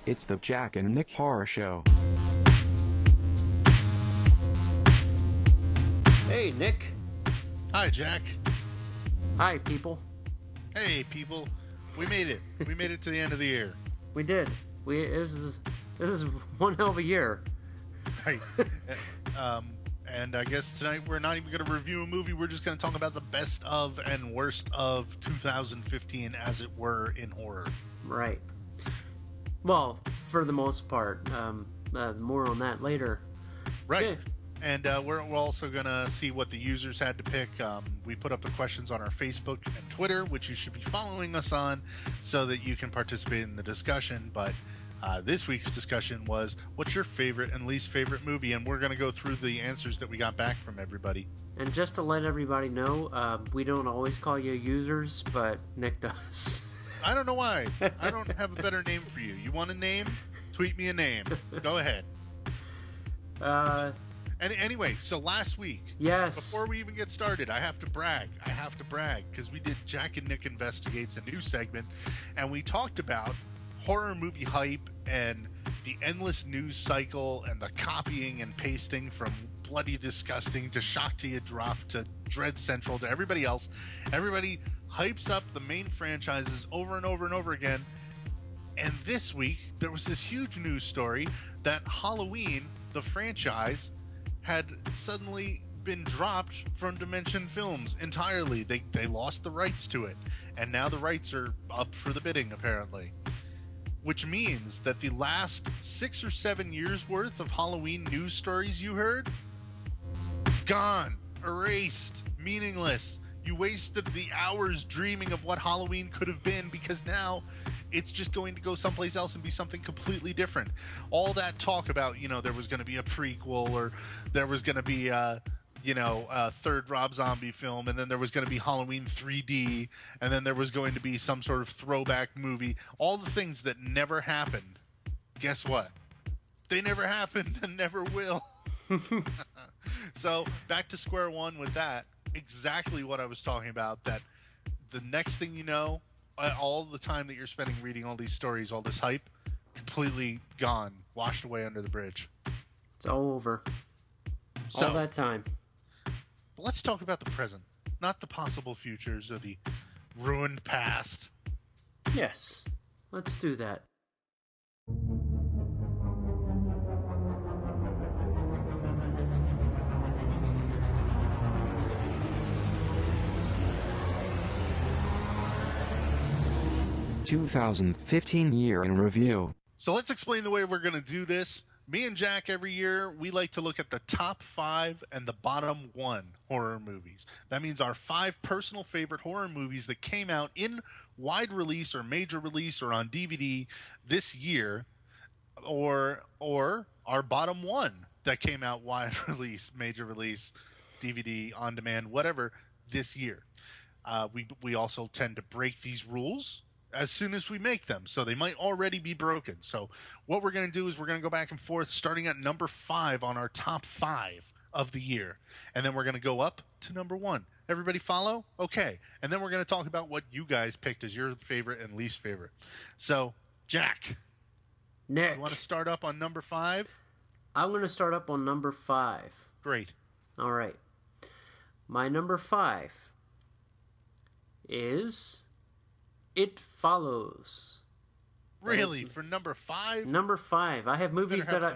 It's the Jack and Nick Horror Show. Hey, Nick. Hi, Jack. Hi, people. Hey, people. We made it. We made it to the end of the year. We did. This is one hell of a year. Right. And I guess tonight we're not even going to review a movie. We're just going to talk about the best of and worst of 2015, as it were, in horror. Right. Well, for the most part. More on that later. Right. Yeah. And we're also going to see what the users had to pick. We put up the questions on our Facebook and Twitter, which you should be following us on so that you can participate in the discussion. But this week's discussion was, what's your favorite and least favorite movie? And we're going to go through the answers that we got back from everybody. And just to let everybody know, we don't always call you users, but Nick does. I don't know why. I don't have a better name for you. You want a name? Tweet me a name. Go ahead. Anyway, so last week, yes. Before we even get started, I have to brag because we did Jack and Nick Investigates, a new segment, and we talked about horror movie hype and the endless news cycle and the copying and pasting from Bloody Disgusting to Shock to You Drop to Dread Central to everybody else. Everybody hypes up the main franchises over and over and over again. And this week, there was this huge news story that Halloween, the franchise, had suddenly been dropped from Dimension Films entirely. They lost the rights to it. And now the rights are up for the bidding, apparently. Which means that the last 6 or 7 years worth of Halloween news stories you heard, gone, erased, meaningless. You wasted the hours dreaming of what Halloween could have been, because now it's just going to go someplace else and be something completely different. All that talk about, there was going to be a prequel, or there was going to be a third Rob Zombie film, and then there was going to be Halloween 3D, and then there was going to be some sort of throwback movie. All the things that never happened. Guess what? They never happened and never will. So back to square one with that. Exactly what I was talking about, that the next thing you know, all the time that you're spending reading all these stories, all this hype, completely gone, washed away under the bridge. It's all over. So, all that time. Let's talk about the present, not the possible futures or the ruined past. Yes, let's do that. (2015) year in review. So let's explain the way we're going to do this. Me and Jack, every year, we like to look at the top 5 and the bottom 1 horror movies. That means our 5 personal favorite horror movies that came out in wide release or major release or on DVD this year, or our bottom 1 that came out wide release, major release, DVD, on demand, whatever, this year. We also tend to break these rules as soon as we make them, so they might already be broken. So what we're going to do is we're going to go back and forth, starting at number 5 on our top 5 of the year, and then we're going to go up to number 1. Everybody follow? Okay. And then we're going to talk about what you guys picked as your favorite and least favorite. So, Jack, Nick, you want to start up on number 5? I'm going to start up on number 5. Great. All right. My number 5 is It Follows. Really? For number 5? Number 5. I have movies that I...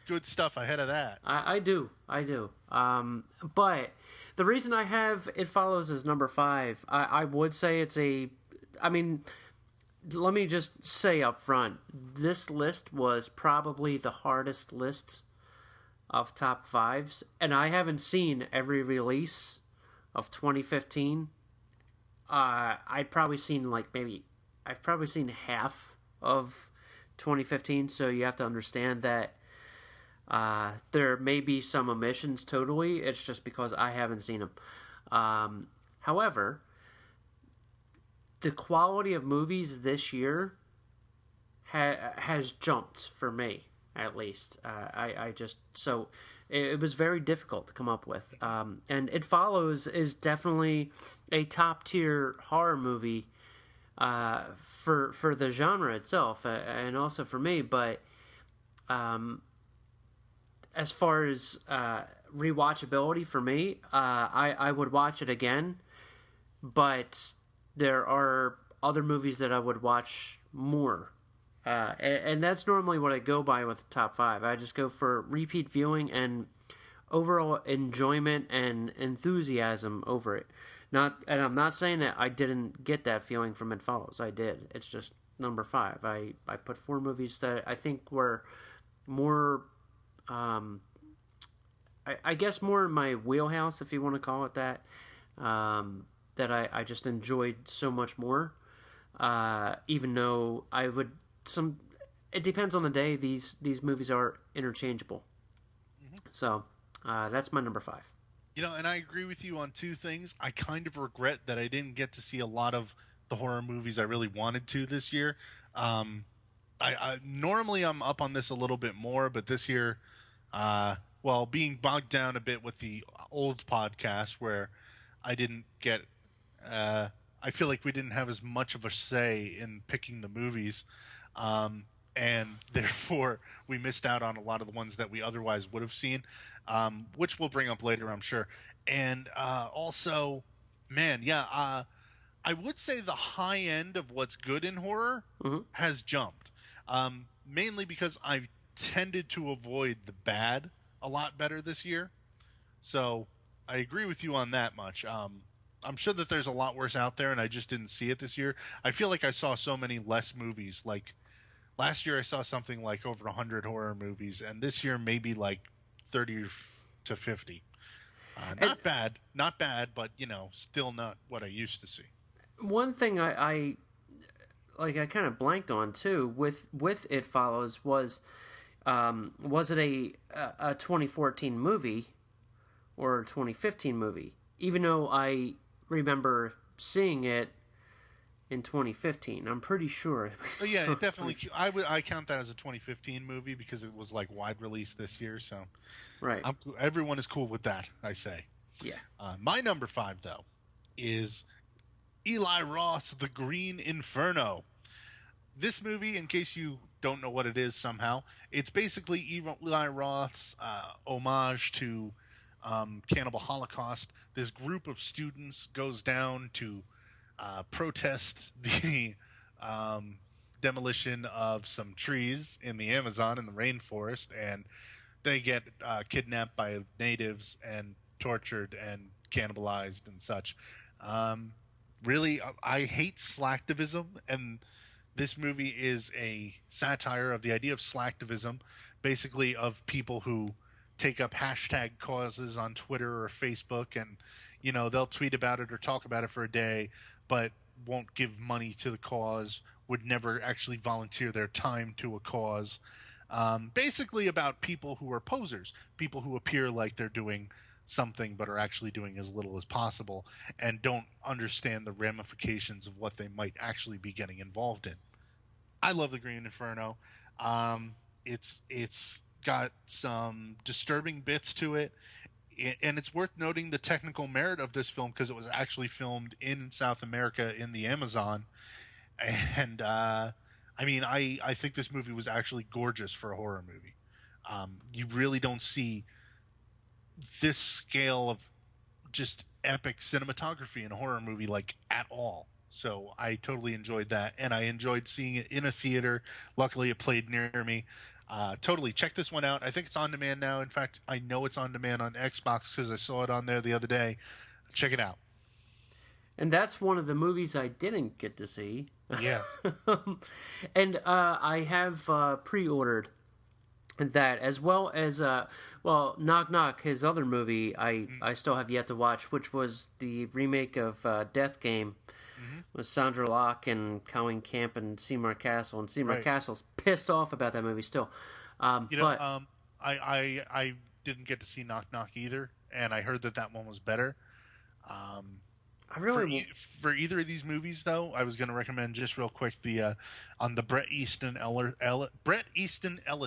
good stuff ahead of that. I do. But the reason I have It Follows as number 5, I would say it's let me just say up front, this list was probably the hardest list of top 5s, and I haven't seen every release of 2015. I've probably seen half of 2015, so you have to understand that there may be some omissions totally. It's just because I haven't seen them. However, the quality of movies this year has jumped for me, at least. It was very difficult to come up with. And It Follows is definitely a top-tier horror movie for the genre itself, and also for me. But as far as rewatchability for me, I would watch it again, but there are other movies that I would watch more. And that's normally what I go by with the top five. I just go for repeat viewing and overall enjoyment and enthusiasm over it. And I'm not saying that I didn't get that feeling from It Follows. I did. It's just number five. I put four movies that I think were more, I guess more in my wheelhouse, if you want to call it that. That I just enjoyed so much more. Even though it depends on the day. These movies are interchangeable. Mm-hmm. So that's my number five. And I agree with you on two things. I kind of regret that I didn't get to see a lot of the horror movies I really wanted to this year. I normally I'm up on this a little bit more, but this year, being bogged down a bit with the old podcast where I didn't get, I feel like we didn't have as much of a say in picking the movies, and therefore we missed out on a lot of the ones that we otherwise would have seen, which we'll bring up later, I'm sure. And also, man, I would say the high end of what's good in horror has jumped, mainly because I've tended to avoid the bad a lot better this year. So I agree with you on that much. I'm sure that there's a lot worse out there, and I just didn't see it this year. I feel like I saw so many less movies. Like last year I saw something like over 100 horror movies, and this year maybe like 30 to 50. Not bad, but still not what I used to see. One thing I kind of blanked on too with It Follows was it a 2014 movie or a 2015 movie? Even though I remember seeing it in 2015, I'm pretty sure. Yeah, it definitely. I count that as a 2015 movie because it was like wide release this year. So, right. Everyone is cool with that, I say. Yeah. My number five though is Eli Roth's The Green Inferno. This movie, in case you don't know what it is somehow, it's basically Eli Roth's homage to Cannibal Holocaust. This group of students goes down to protest the demolition of some trees in the Amazon, in the rainforest, and they get kidnapped by natives and tortured and cannibalized and such. Really, I hate slacktivism, and this movie is a satire of the idea of slacktivism, basically of people who take up hashtag causes on Twitter or Facebook, and they'll tweet about it or talk about it for a day, but won't give money to the cause, would never actually volunteer their time to a cause. Basically about people who are posers, people who appear like they're doing something but are actually doing as little as possible and don't understand the ramifications of what they might actually be getting involved in. I love The Green Inferno. It's got some disturbing bits to it, and it's worth noting the technical merit of this film because it was actually filmed in South America in the Amazon, and I think this movie was actually gorgeous for a horror movie. You really don't see this scale of just epic cinematography in a horror movie like at all. So I totally enjoyed that, and I enjoyed seeing it in a theater. Luckily, it played near me. Totally check this one out. I think it's on demand now. In fact, I know it's on demand on Xbox because I saw it on there the other day. Check it out. And that's one of the movies I didn't get to see. Yeah. And I have pre-ordered that, as well as Knock Knock, his other movie I still have yet to watch, which was the remake of Deathgasm with Sandra Locke and Colleen Camp and Seymour Castle, and Seymour Castle's pissed off about that movie still. I didn't get to see Knock Knock either, and I heard that one was better. I really for either of these movies, though, I was going to recommend just real quick the on the Bret Easton Ellis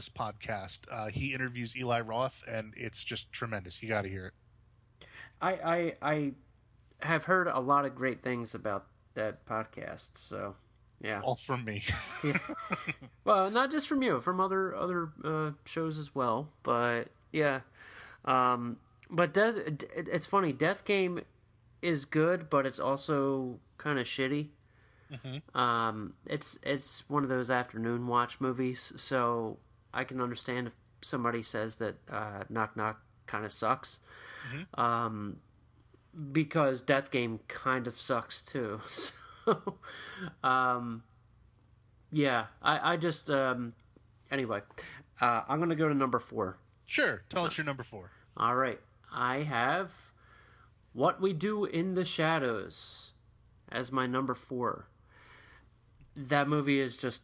podcast. He interviews Eli Roth, and it's just tremendous. You got to hear it. I have heard a lot of great things about that podcast. So, yeah. All from me. Yeah. Well, not just from you, from other shows as well. But yeah, but it's funny. Death Game is good, but it's also kind of shitty. It's one of those afternoon watch movies, so I can understand if somebody says that Knock Knock kind of sucks, because Death Game kind of sucks too. So, yeah, I just anyway, I'm gonna go to number 4. Sure, tell us your number 4. All right, I have What We Do in the Shadows as my number 4. That movie is just,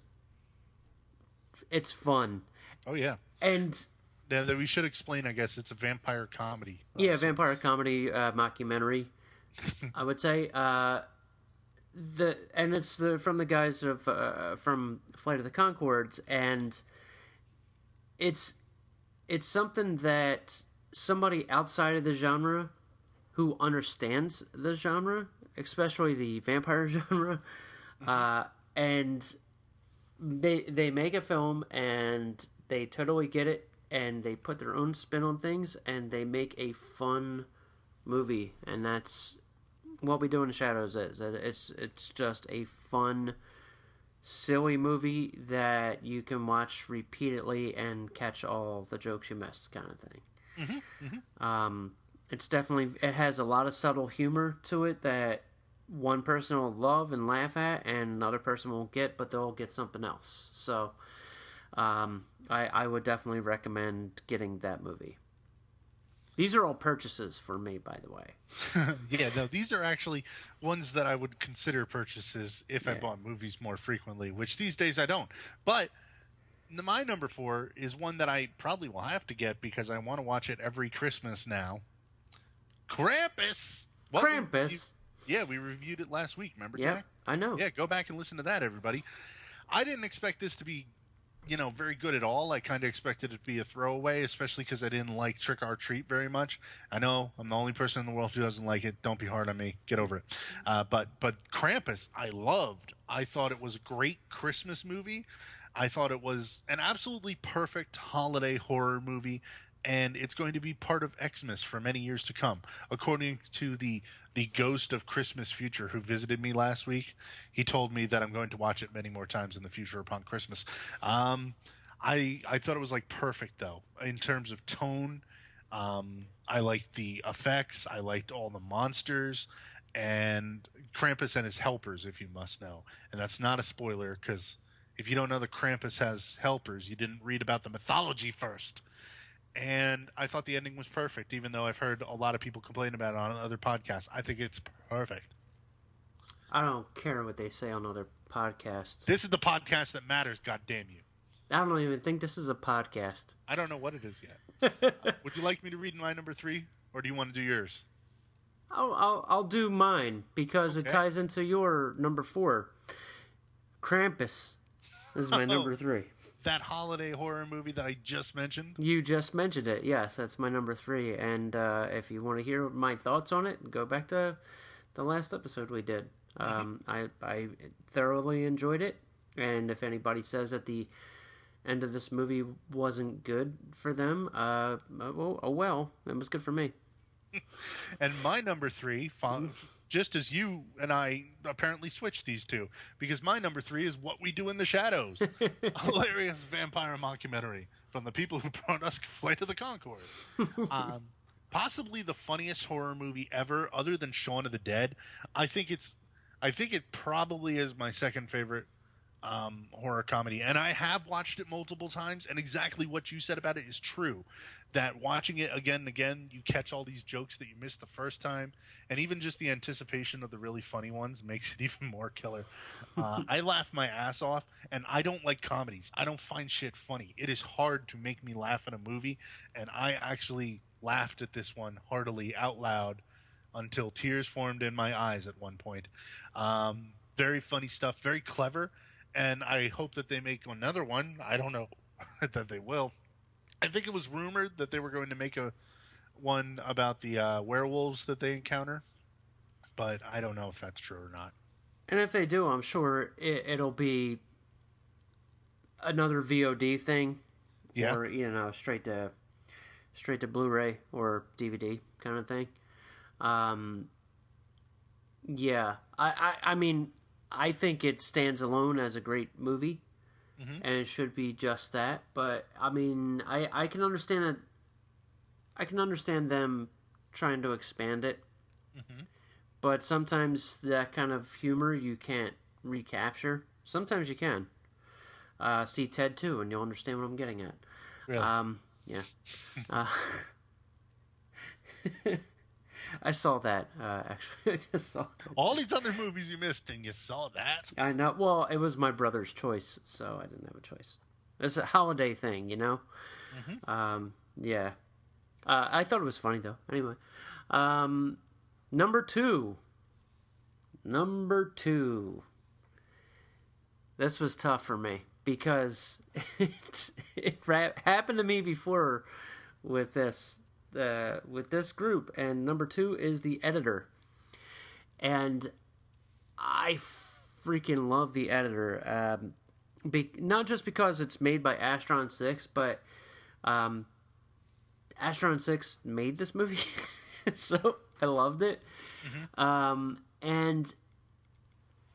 it's fun. Oh yeah, and yeah, we should explain. I guess it's a vampire comedy. Yeah, vampire comedy mockumentary. I would say it's from the guys of from Flight of the Conchords, and it's something that somebody outside of the genre who understands the genre, especially the vampire genre, and they make a film and they totally get it, and they put their own spin on things, and they make a fun movie, and that's What We Do in the Shadows is. It's just a fun, silly movie that you can watch repeatedly and catch all the jokes you missed, kind of thing. It's definitely, it has a lot of subtle humor to it that one person will love and laugh at, and another person won't get, but they'll get something else. So, I would definitely recommend getting that movie. These are all purchases for me, by the way. Yeah, no, these are actually ones that I would consider purchases if I bought movies more frequently, which these days I don't. But my number 4 is one that I probably will have to get because I want to watch it every Christmas now. Krampus! Krampus? Yeah, we reviewed it last week, remember, Jack? Jack? I know. Yeah, go back and listen to that, everybody. I didn't expect this to be, very good at all. I kind of expected it to be a throwaway, especially because I didn't like Trick or Treat very much. I know I'm the only person in the world who doesn't like it. Don't be hard on me. Get over it. But Krampus, I loved. I thought it was a great Christmas movie. I thought it was an absolutely perfect holiday horror movie, and it's going to be part of Xmas for many years to come. According to the ghost of Christmas Future who visited me last week, he told me that I'm going to watch it many more times in the future upon Christmas. I thought it was like perfect though in terms of tone. I liked the effects. I liked all the monsters and Krampus and his helpers, if you must know. And that's not a spoiler because if you don't know that Krampus has helpers, you didn't read about the mythology first. And I thought the ending was perfect, even though I've heard a lot of people complain about it on other podcasts. I think it's perfect. I don't care what they say on other podcasts. This is the podcast that matters, goddamn you. I don't even think this is a podcast. I don't know what it is yet. Would you like me to read my number 3, or do you want to do yours? I'll do mine, because it ties into your number 4. Krampus is my number 3. That holiday horror movie that I just mentioned? You just mentioned it. Yes, that's my number 3. And if you want to hear my thoughts on it, go back to the last episode we did. I thoroughly enjoyed it. And if anybody says that the end of this movie wasn't good for them, well, it was good for me. And my number 3, just as you and I apparently switched these two, because my number 3 is What We Do in the Shadows, a hilarious vampire mockumentary from the people who brought us Flight of the Conchords. Possibly the funniest horror movie ever, other than Shaun of the Dead. I think it probably is my second favorite horror comedy, and I have watched it multiple times, and exactly what you said about it is true, that watching it again and again, you catch all these jokes that you missed the first time, and even just the anticipation of the really funny ones makes it even more killer. I laugh my ass off, and I don't like comedies. I don't find shit funny. It is hard to make me laugh in a movie, and I actually laughed at this one heartily out loud until tears formed in my eyes at one point. Very funny stuff, very clever. And I hope that they make another one. I don't know that they will. I think it was rumored that they were going to make one about the werewolves that they encounter, but I don't know if that's true or not. And if they do, I'm sure it'll be another VOD thing, Yeah. or straight to Blu-ray or DVD kind of thing. Yeah, I mean, I think it stands alone as a great movie, and it should be just that. But I mean, I can understand it. I can understand them trying to expand it, but sometimes that kind of humor you can't recapture. Sometimes you can. See Ted 2, and you'll understand what I'm getting at. Really? Yeah. Uh, I saw that, actually. I just saw it. All these other movies you missed, and you saw that? I know. Well, it was my brother's choice, so I didn't have a choice. It's a holiday thing, you know? Yeah. I thought it was funny, though. Anyway. Number two. This was tough for me because it happened to me before with this group, and number two is The Editor, and I freaking love The Editor. Not just because it's made by Astron 6, but Astron 6 made this movie, so I loved it. And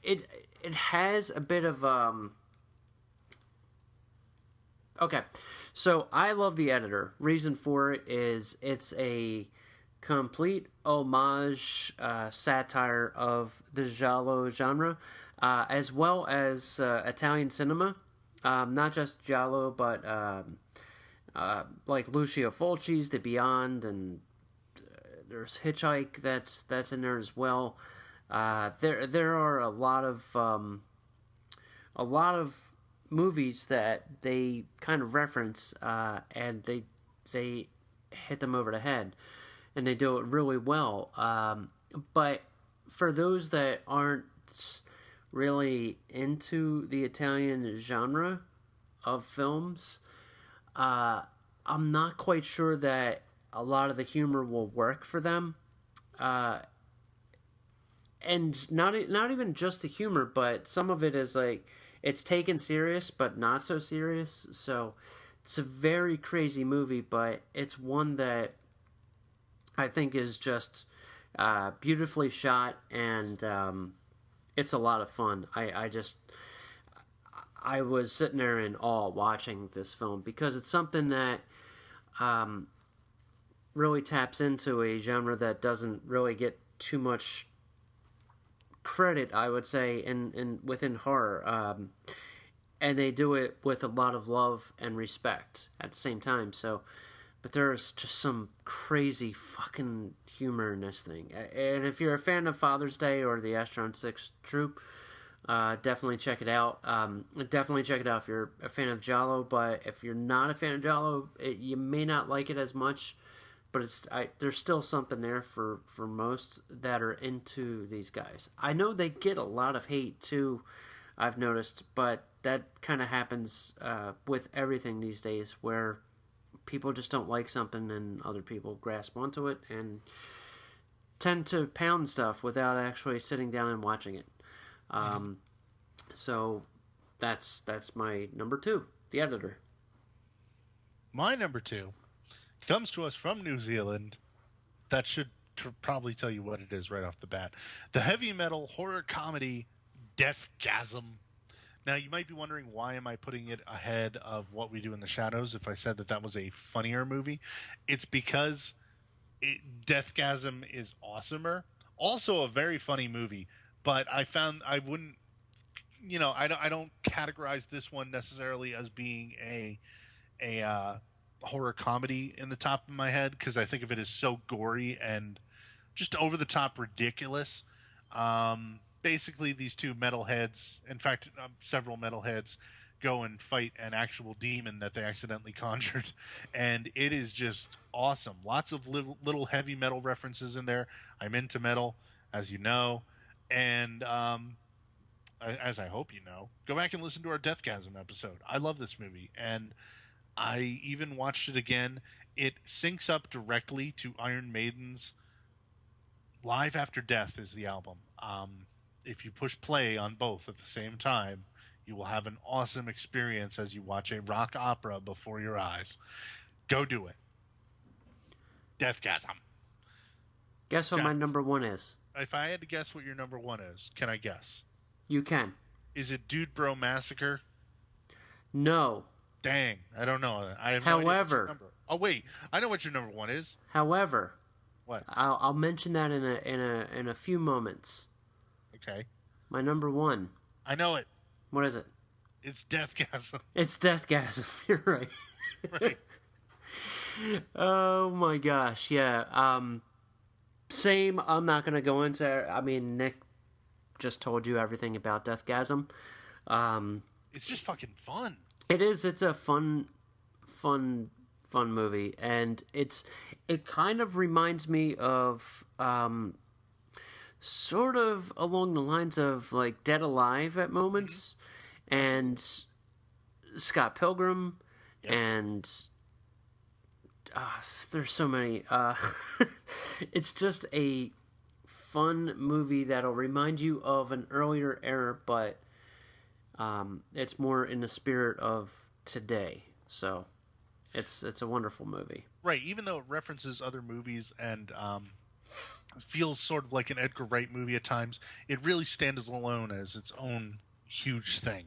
it has a bit of okay, so I love The Editor. Reason for it is it's a complete homage, satire of the giallo genre, as well as Italian cinema. Not just giallo, but like Lucio Fulci's The Beyond, and there's Hitchhike that's in there as well. There are a lot of movies that they kind of reference, and they hit them over the head, and they do it really well. But for those that aren't really into the Italian genre of films, I'm not quite sure that a lot of the humor will work for them. And not even just the humor, but some of it is like it's taken serious but not so serious. So it's a very crazy movie, but it's one that I think is just beautifully shot, and it's a lot of fun. I was sitting there in awe watching this film because it's something that really taps into a genre that doesn't really get too much credit, I would say, in within horror, and they do it with a lot of love and respect at the same time. So, but there's just some crazy fucking humor in this thing. And if you're a fan of Father's Day or the Astron 6 Troop, definitely check it out. Definitely check it out if you're a fan of giallo. But if you're not a fan of giallo, you may not like it as much. But there's still something there for most that are into these guys. I know they get a lot of hate too, I've noticed, but that kind of happens with everything these days, where people just don't like something and other people grasp onto it and tend to pound stuff without actually sitting down and watching it. So that's my number two, The Editor. My number two comes to us from New Zealand. That should probably tell you what it is right off the bat. The heavy metal horror comedy Deathgasm. Now, you might be wondering, why am I putting it ahead of What We Do in the Shadows if I said that was a funnier movie? It's because Deathgasm is awesomer. Also a very funny movie, but I found I wouldn't, I don't categorize this one necessarily as being a horror comedy in the top of my head, because I think of it as so gory and just over the top ridiculous. Basically, these two metalheads, in fact, several metalheads, go and fight an actual demon that they accidentally conjured, and it is just awesome. Lots of little heavy metal references in there. I'm into metal, as you know, and as I hope you know, go back and listen to our Deathgasm episode. I love this movie, and I even watched it again. It syncs up directly to Iron Maiden's Live After Death is the album. if you push play on both at the same time, you will have an awesome experience as you watch a rock opera before your eyes. Go do it. Deathgasm. Guess what Jack, my number one is? if I had to guess what your number one is, can I guess? You can. Is it Dude Bro Massacre? No. Dang, I don't know. I have However, no idea what your number. Oh wait, I know what your number one is. However, What? I'll mention that in a few moments. Okay, My number one. I know it. What is it? It's Deathgasm. It's Deathgasm. You're right. Right. Oh my gosh, yeah. Same. I'm not gonna go into. I mean, Nick just told you everything about Deathgasm. It's just fucking fun. It is. It's a fun movie, and it kind of reminds me of sort of along the lines of like Dead Alive at moments, and Scott Pilgrim, Yep. and there's so many. It's just a fun movie that'll remind you of an earlier era, but it's more in the spirit of today. So it's a wonderful movie. Right, even though it references other movies and feels sort of like an Edgar Wright movie at times, it really stands alone as its own huge thing.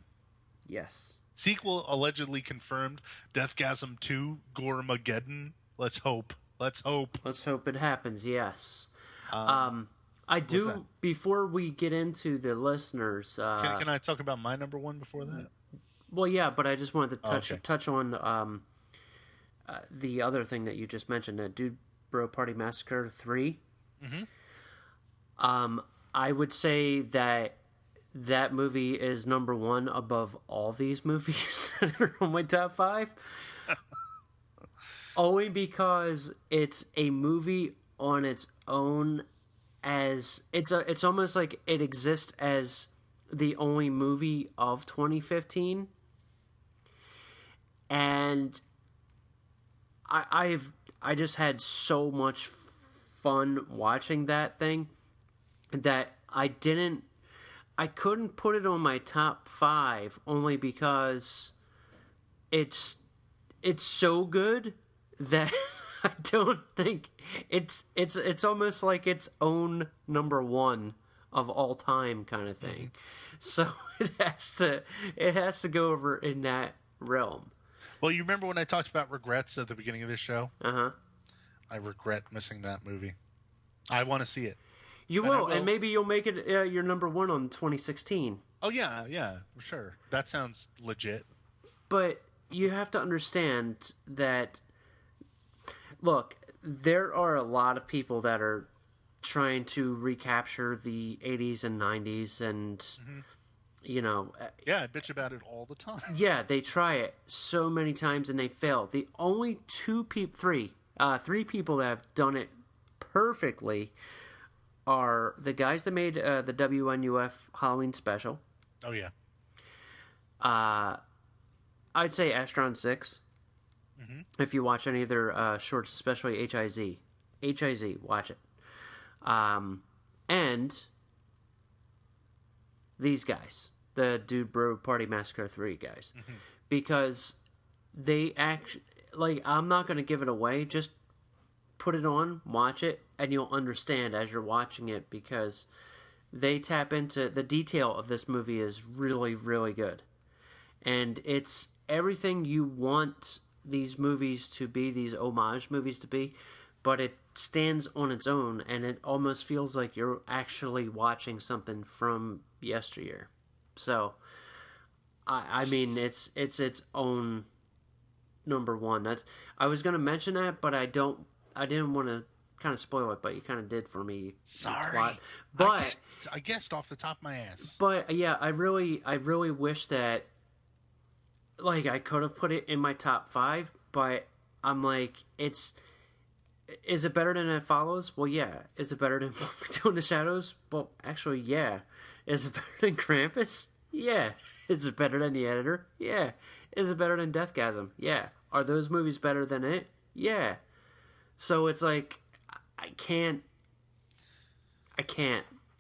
Yes. Sequel allegedly confirmed. Deathgasm 2, Goremageddon. Let's hope. Let's hope. Let's hope it happens. Yes. I that? do. Before we get into the listeners, Can I talk about my number one before that? well, yeah, but I just wanted to Okay. touch on the other thing that you just mentioned, Dude Bro Party Massacre 3. Mm-hmm. I would say that movie is number one above all these movies that are on my top 5. Only because it's a movie on its own, as it's almost like it exists as the only movie of 2015. And I just had so much fun watching that thing that I couldn't put it on my top 5 only because it's so good that I don't think it's almost like its own number one of all time kind of thing. So it has to go over in that realm. Well, you remember when I talked about regrets at the beginning of this show? Uh-huh. I regret missing that movie. I want to see it. You And I will, will. and maybe you'll make it your number one on 2016. Oh, yeah, sure. That sounds legit. But you have to understand that, look, there are a lot of people that are trying to recapture the 80s and 90s, and, you know... Yeah, I bitch about it all the time. Yeah, they try it so many times and they fail. The only three people that have done it perfectly are the guys that made the WNUF Halloween special. Oh, yeah. I'd say Astron 6. If you watch any of their shorts, especially HIZ. HIZ, watch it. And these guys, the Dude Bro Party Massacre 3 guys. Because they actually, like, I'm not going to give it away, just put it on, watch it, and you'll understand as you're watching it, because they tap into the detail of this movie is really, really good. And it's everything you want these movies to be, these homage movies to be, but it stands on its own, and it almost feels like you're actually watching something from yesteryear. So, I mean, it's its own number one. I was going to mention that, but I didn't want to kind of spoil it, but you kind of did for me. Sorry. Twat. But I guessed off the top of my ass. But yeah, I really wish that, like, I could have put it in my top 5, but I'm like, is it better than It Follows? Well, yeah. Is it better than What We Do in the Shadows? Well, actually, yeah. Is it better than Krampus? Yeah. Is it better than The Editor? Yeah. Is it better than Deathgasm? Yeah. Are those movies better than it? Yeah. So it's like, I can't.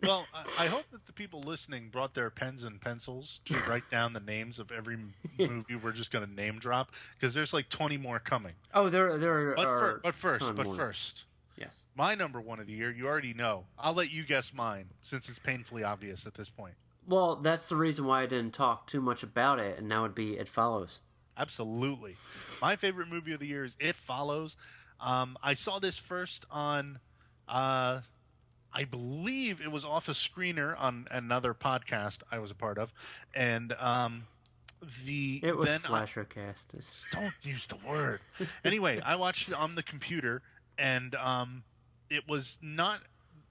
Well, I hope that the people listening brought their pens and pencils to write down the names of every movie we're just going to name drop, because there's like 20 more coming. Oh, there are. But first, yes, my number one of the year, you already know. I'll let you guess mine, since it's painfully obvious at this point. Well, that's the reason why I didn't talk too much about it, and that would be It Follows. Absolutely. My favorite movie of the year is It Follows. I saw this first on, I believe it was off a screener on another podcast I was a part of. And it was Slashercast. Don't use the word. Anyway, I watched it on the computer, and it was not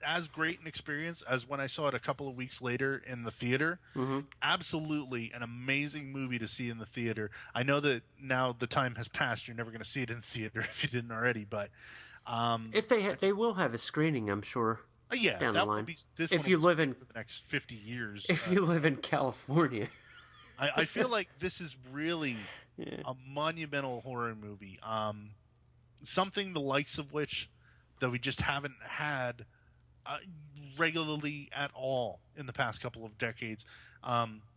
as great an experience as when I saw it a couple of weeks later in the theater. Mm-hmm. Absolutely an amazing movie to see in the theater. I know that now the time has passed. You're never going to see it in the theater if you didn't already, but if they will have a screening, I'm sure. Yeah, down the line. If you live in for the next 50 years, if you live in California, I feel like this is really a monumental horror movie. Something the likes of which that we just haven't had regularly at all in the past couple of decades.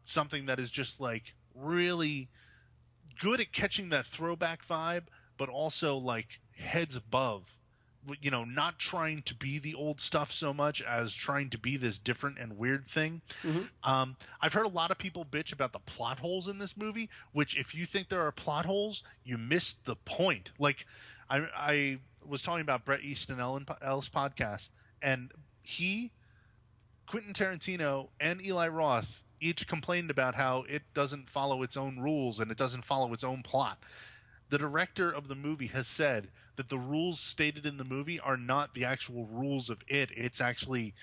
Something that is just like really good at catching that throwback vibe, but also like heads above, you know, not trying to be the old stuff so much as trying to be this different and weird thing. Mm-hmm. I've heard a lot of people bitch about the plot holes in this movie, which if you think there are plot holes, you missed the point. Like I was talking about Bret Easton Ellis podcast, and Quentin Tarantino and Eli Roth each complained about how it doesn't follow its own rules and it doesn't follow its own plot. The director of the movie has said that the rules stated in the movie are not the actual rules of it. It's actually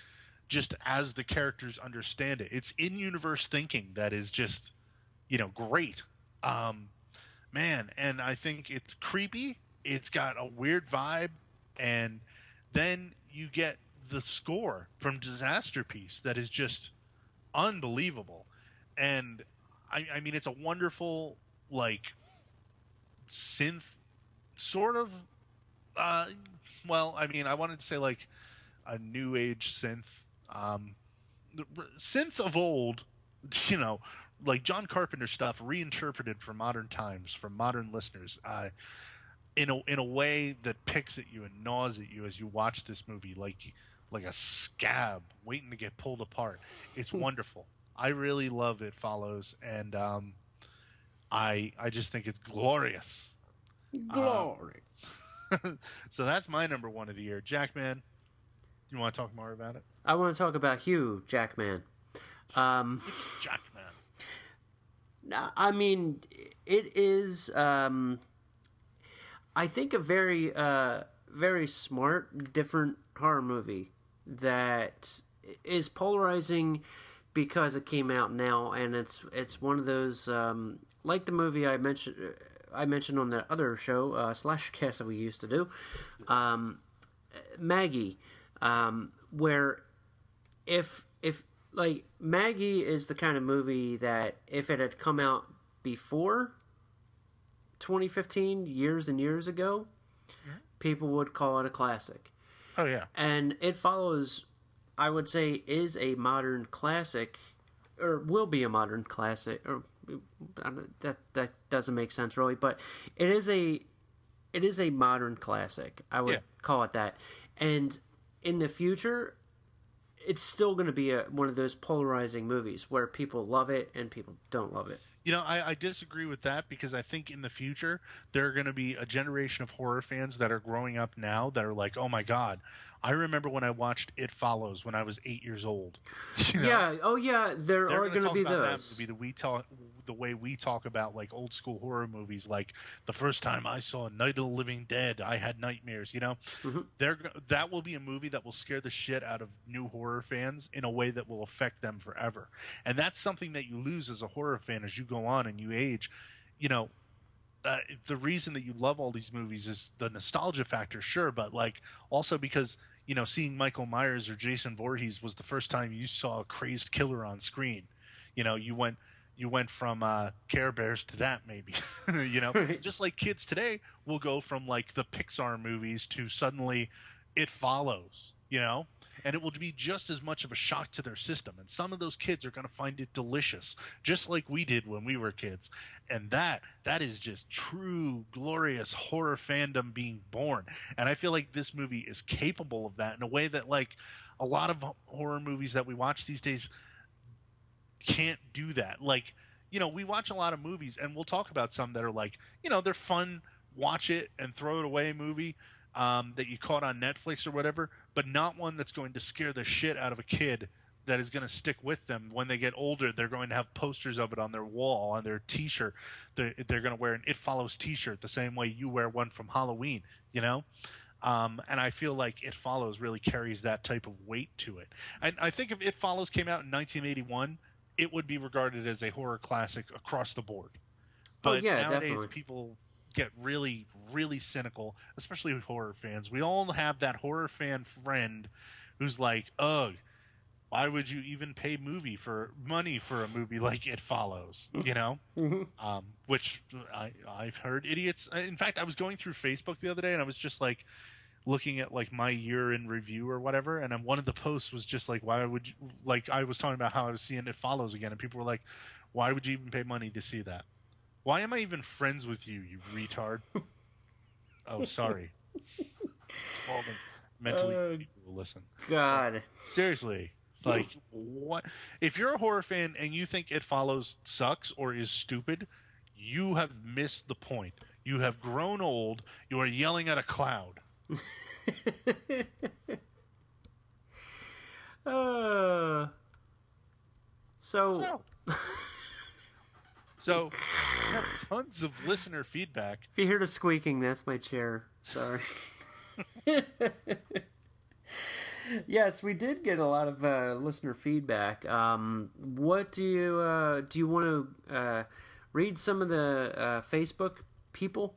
just as the characters understand it. It's in-universe thinking that is just, you know, great. Man, and I think it's creepy. It's got a weird vibe, and then you get the score from Disasterpiece that is just unbelievable. And I mean, it's a wonderful, like, synth sort of, well, I mean, I wanted to say like a new age synth, synth of old, you know, like John Carpenter stuff reinterpreted for modern times, for modern listeners, in a way that picks at you and gnaws at you as you watch this movie, like a scab waiting to get pulled apart. It's wonderful. I really love It Follows, and I just think it's glorious. Glorious. So that's my number one of the year. Jackman, you want to talk more about it? I want to talk about Hugh Jackman. Jackman. I mean, it is, I think, a very, very smart, different horror movie that is polarizing because it came out now, and it's one of those, like the movie I mentioned on the other show, Slashercast, that we used to do, Maggie, where if like Maggie is the kind of movie that if it had come out before 2015, years and years ago, people would call it a classic. Oh yeah. And It Follows, I would say, is a modern classic, or will be a modern classic, or that doesn't make sense really, but it is a modern classic. I would call it that. And in the future, it's still going to be one of those polarizing movies where people love it and people don't love it. You know, I disagree with that, because I think in the future there are going to be a generation of horror fans that are growing up now that are like, oh my God, I remember when I watched It Follows when I was 8 years old. You know? Yeah, oh yeah, there are going to be those. That movie the way we talk about like old school horror movies, like the first time I saw Night of the Living Dead, I had nightmares. You know, that will be a movie that will scare the shit out of new horror fans in a way that will affect them forever. And that's something that you lose as a horror fan as you go on and you age. You know, the reason that you love all these movies is the nostalgia factor, sure, but like also because, you know, seeing Michael Myers or Jason Voorhees was the first time you saw a crazed killer on screen. You know, you went from Care Bears to that, maybe. You know, just like kids today will go from like the Pixar movies to suddenly It Follows. You know, and it will be just as much of a shock to their system. And some of those kids are going to find it delicious, just like we did when we were kids. And that is just true, glorious horror fandom being born. And I feel like this movie is capable of that in a way that, like, a lot of horror movies that we watch these days can't do that. Like, you know, we watch a lot of movies, and we'll talk about some that are like, you know, they're fun, watch it and throw it away movie that you caught on Netflix or whatever, but not one that's going to scare the shit out of a kid that is going to stick with them. When they get older, they're going to have posters of it on their wall, on their T-shirt. They're going to wear an It Follows T-shirt the same way you wear one from Halloween, you know? And I feel like It Follows really carries that type of weight to it. I think if It Follows came out in 1981, it would be regarded as a horror classic across the board. But nowadays, definitely. people get really, really cynical, especially horror fans. We all have that horror fan friend who's like, ugh, why would you even pay money for a movie like It Follows, you know? Which I've heard idiots. In fact, I was going through Facebook the other day, and I was just like looking at like my year in review or whatever, and one of the posts was just like, why would you, like, I was talking about how I was seeing It Follows again, and people were like, why would you even pay money to see that? Why am I even friends with you, you retard? Oh, sorry. All the mentally people will listen. God. Seriously. Like, what? If you're a horror fan and you think It Follows sucks or is stupid, you have missed the point. You have grown old. You are yelling at a cloud. So we have tons of listener feedback. If you hear the squeaking, that's my chair. Sorry. Yes, we did get a lot of listener feedback. What do you want to read some of the Facebook people?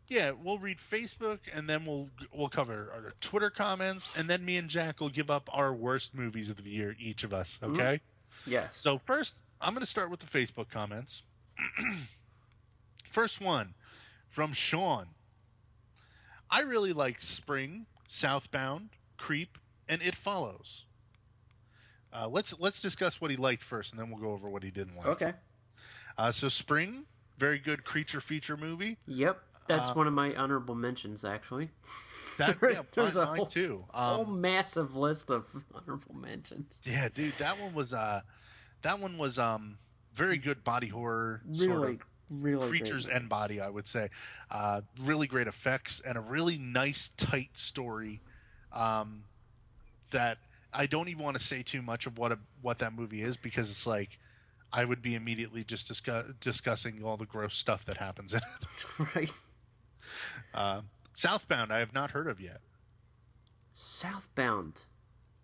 Yeah, we'll read Facebook, and then we'll cover our Twitter comments, and then me and Jack will give up our worst movies of the year, each of us. Okay? Yes. So first, I'm going to start with the Facebook comments. First one from Sean. I really like Spring, Southbound, Creep, and It Follows. Let's discuss what he liked first, and then we'll go over what he didn't like. Okay. So Spring, very good creature feature movie. Yep, that's one of my honorable mentions, actually. There's mine too. Whole massive list of honorable mentions. Yeah, dude, that one was very good body horror, sort of really creatures great. and body, I would say. Really great effects and a really nice, tight story. That I don't even want to say too much of what that movie is, because it's like I would be immediately just discussing all the gross stuff that happens in it. Right. Southbound, I have not heard of yet. Southbound.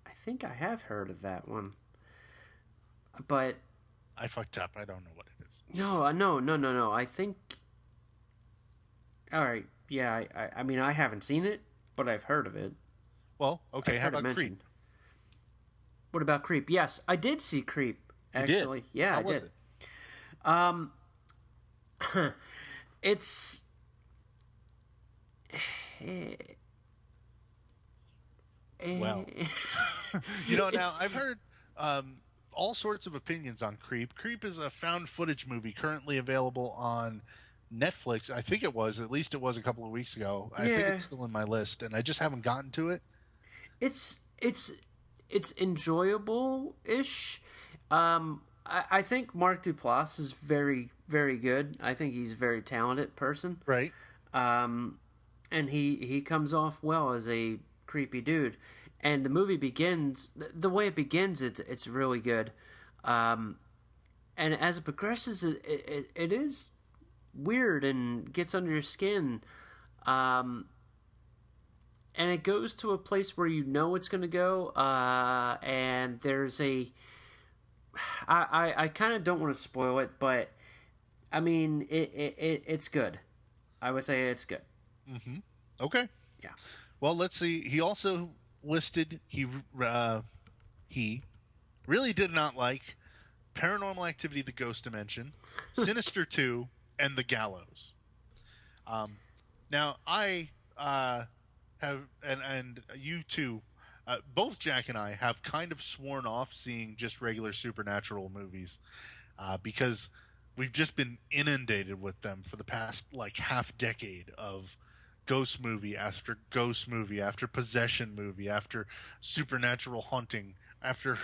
I think I have heard of that one. But I fucked up. I don't know what it is. No. I think. All right. Yeah. I mean, I haven't seen it, but I've heard of it. Well, okay. How about Creep? What about Creep? Yes, I did see Creep. Actually, you did? Yeah, How I was did. It's. Well, you know, now I've heard all sorts of opinions on Creep. Creep is a found footage movie currently available on Netflix. I think it was. At least it was a couple of weeks ago. I think it's still in my list, and I just haven't gotten to it. It's enjoyable-ish. I think Mark Duplass is very, very good. I think he's a very talented person. Right. And he comes off well as a creepy dude. And the movie begins, the way it begins, it's really good. And as it progresses, it is weird and gets under your skin. And it goes to a place where you know it's going to go. And there's I kind of don't want to spoil it, but I mean, it's good. I would say it's good. Mm-hmm. Okay. Yeah. Well, let's see. He also listed he really did not like Paranormal Activity: The Ghost Dimension, Sinister 2, and The Gallows. Now I have and you too both Jack and I have kind of sworn off seeing just regular supernatural movies because we've just been inundated with them for the past like half decade of ghost movie after ghost movie after possession movie after supernatural haunting after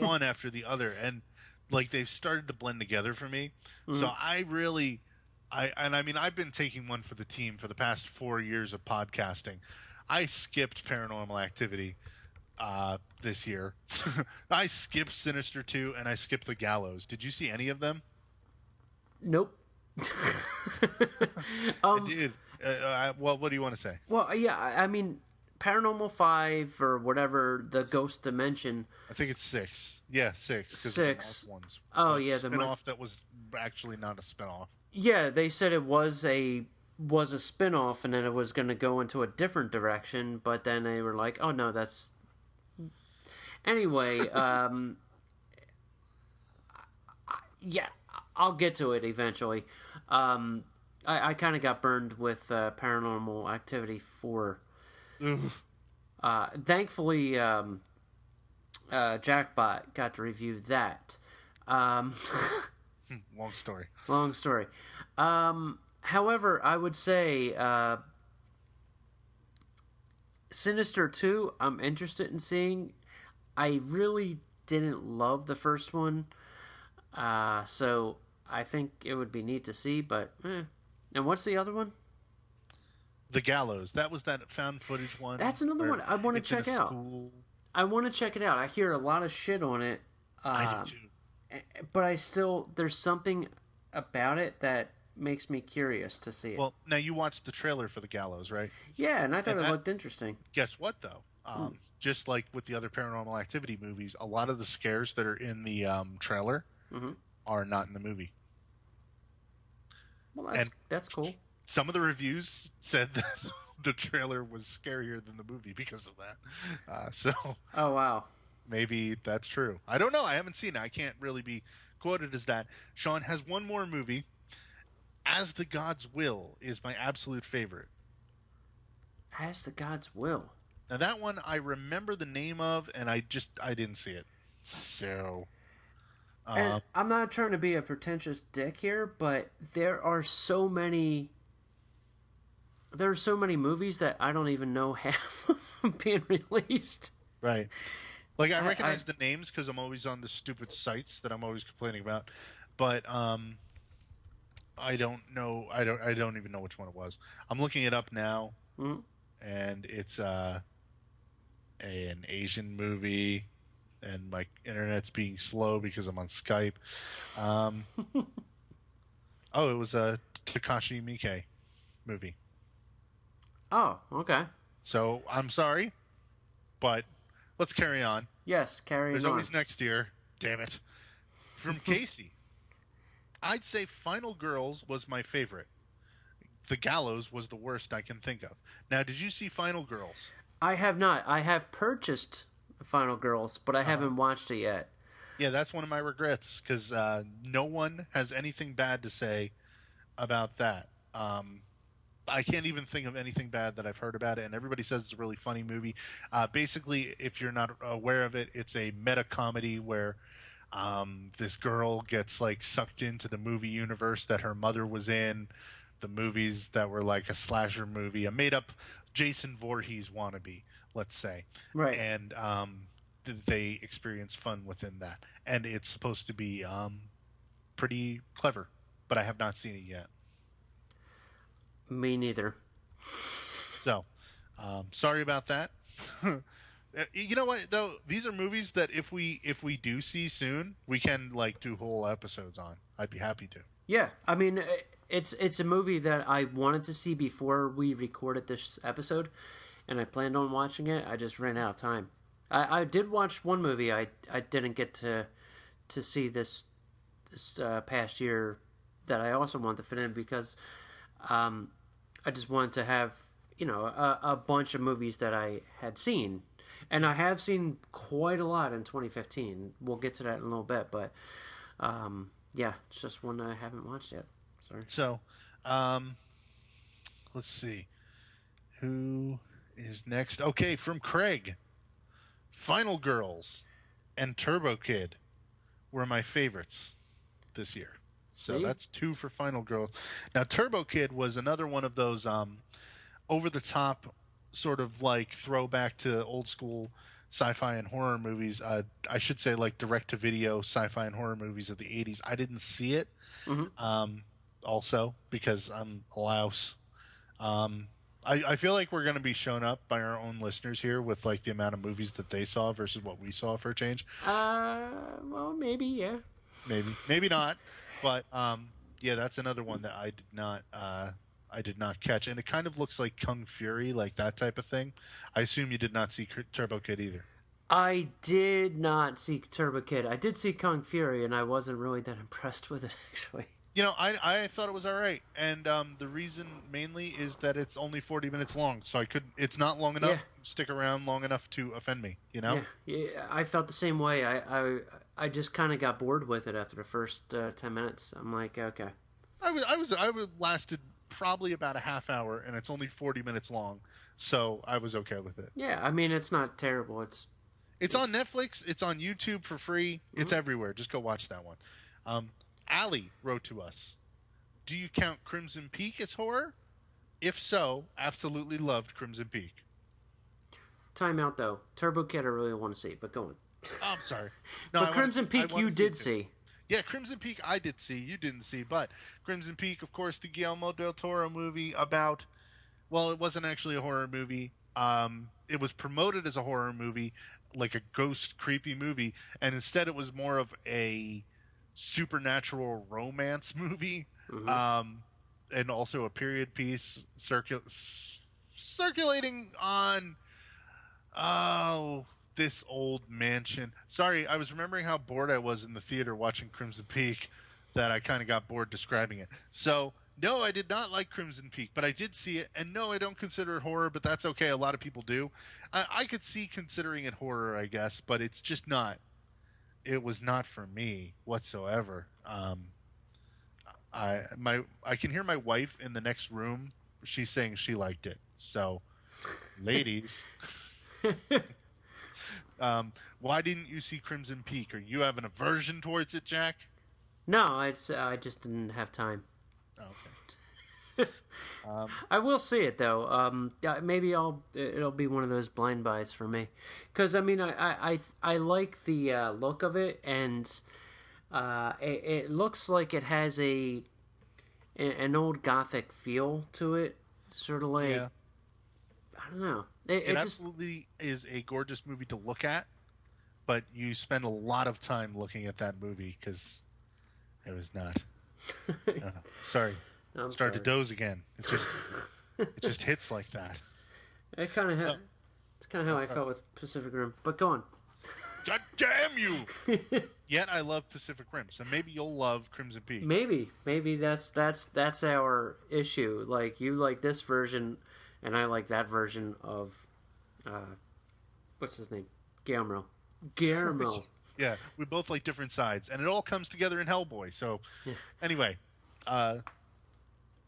one after the other, and like they've started to blend together for me. So I mean, I've been taking one for the team for the past 4 years of podcasting. I skipped Paranormal Activity this year. I skipped Sinister 2 and I skipped The Gallows. Did you see any of them? Nope. I did. Well, what do you want to say? Well, yeah, I mean, Paranormal 5 or whatever, the Ghost Dimension. I think it's 6. Yeah, 6. 6. The ones. Oh, yeah. The spinoff that was actually not a spinoff. Yeah, they said it was a spinoff and then it was going to go into a different direction, but then they were like, oh, no, that's... Anyway, yeah, I'll get to it eventually. I kind of got burned with Paranormal Activity 4. Thankfully, Jackbot got to review that. Long story. Long story. However, I would say Sinister 2, I'm interested in seeing. I really didn't love the first one, so I think it would be neat to see, but And what's the other one? The Gallows. That was that found footage one. That's another one I want to check out. School. I want to check it out. I hear a lot of shit on it. I do too. But there's something about it that makes me curious to see it. Well, now you watched the trailer for The Gallows, right? Yeah, and I thought it looked interesting. Guess what, though? Just like with the other Paranormal Activity movies, a lot of the scares that are in the trailer are not in the movie. Well, that's cool. Some of the reviews said that the trailer was scarier than the movie because of that. Oh, wow. Maybe that's true. I don't know. I haven't seen it. I can't really be quoted as that. Sean has one more movie. As the God's Will is my absolute favorite. As the God's Will. Now that one I remember the name of, and I didn't see it. So, and I'm not trying to be a pretentious dick here, but there are so many movies that I don't even know half being released. Right. Like I recognize the names because I'm always on the stupid sites that I'm always complaining about, but I don't know. I don't even know which one it was. I'm looking it up now, and it's an Asian movie, and my internet's being slow because I'm on Skype. It was a Takashi Miike movie. Oh, okay. So I'm sorry, but let's carry on. Yes, carry on. There's always next year. Damn it. From Casey. I'd say Final Girls was my favorite. The Gallows was the worst I can think of. Now, did you see Final Girls? I have not. I have purchased Final Girls, but I haven't watched it yet. Yeah, that's one of my regrets, because no one has anything bad to say about that. I can't even think of anything bad that I've heard about it, and everybody says it's a really funny movie. Basically, if you're not aware of it, it's a meta comedy where this girl gets like sucked into the movie universe that her mother was in, the movies that were like a slasher movie, a made-up Jason Voorhees wannabe, let's say. Right. And they experience fun within that, and it's supposed to be pretty clever, but I have not seen it yet. Me neither. So, sorry about that. You know what though? These are movies that if we do see soon, we can like do whole episodes on. I'd be happy to. Yeah, I mean, it's a movie that I wanted to see before we recorded this episode, and I planned on watching it. I just ran out of time. I did watch one movie I didn't get to see this past year that I also wanted to fit in because I just wanted to have a bunch of movies that I had seen. And I have seen quite a lot in 2015. We'll get to that in a little bit, but yeah, it's just one I haven't watched yet. Sorry. So, let's see. Who is next? Okay, from Craig. Final Girls and Turbo Kid were my favorites this year. So See? that's 2 for Final Girls. Now Turbo Kid was another one of those over the top sort of like throwback to old school sci-fi and horror movies. I should say like direct to video sci-fi and horror movies of the 80s. I didn't see it. Also because I'm a louse. I feel like we're going to be shown up by our own listeners here with like the amount of movies that they saw versus what we saw for a change. Well, maybe, yeah. Maybe not, but yeah, that's another one that I did not catch, and it kind of looks like Kung Fury, like that type of thing. I assume you did not see Turbo Kid either. I did not see Turbo Kid. I did see Kung Fury, and I wasn't really that impressed with it, actually. You know, I thought it was all right, and the reason mainly is that it's only 40 minutes long, so it's not long enough, stick around long enough to offend me, you know? Yeah, I felt the same way. I just kind of got bored with it after the first 10 minutes. I'm like, okay. I lasted probably about a half hour, and it's only 40 minutes long, so I was okay with it. Yeah, I mean, it's not terrible. It's on Netflix. It's on YouTube for free. It's everywhere. Just go watch that one. Allie wrote to us, do you count Crimson Peak as horror? If so, absolutely loved Crimson Peak. Time out, though. Turbo Kid I really want to see, but go on. Oh, I'm sorry. No, but Crimson Peak you did see. Yeah, Crimson Peak I did see. You didn't see. But Crimson Peak, of course, the Guillermo del Toro movie about... Well, it wasn't actually a horror movie. It was promoted as a horror movie, like a ghost, creepy movie. And instead it was more of a supernatural romance movie. And also a period piece circulating on... this old mansion. Sorry, I was remembering how bored I was in the theater watching Crimson Peak that I kind of got bored describing it. So, no, I did not like Crimson Peak, but I did see it. And no, I don't consider it horror, but that's okay. A lot of people do. I could see considering it horror, I guess, but it's just not. It was not for me whatsoever. I can hear my wife in the next room. She's saying she liked it. So, ladies... why didn't you see Crimson Peak? Are you have an aversion towards it, Jack? No, I just didn't have time. Oh, okay. I will see it though. Maybe it'll be one of those blind buys for me, because I mean I like the look of it, and it looks like it has an old Gothic feel to it, sort of like I don't know. It absolutely is a gorgeous movie to look at, but you spend a lot of time looking at that movie because it was not. Sorry, I'm started sorry. to doze again. It just hits like that. It's kind of how I felt with Pacific Rim. But go on. God damn you! Yet I love Pacific Rim, so maybe you'll love Crimson Peak. Maybe that's our issue. Like you like this version. And I like that version of, what's his name? Guillermo. Yeah, we both like different sides. And it all comes together in Hellboy. So, anyway,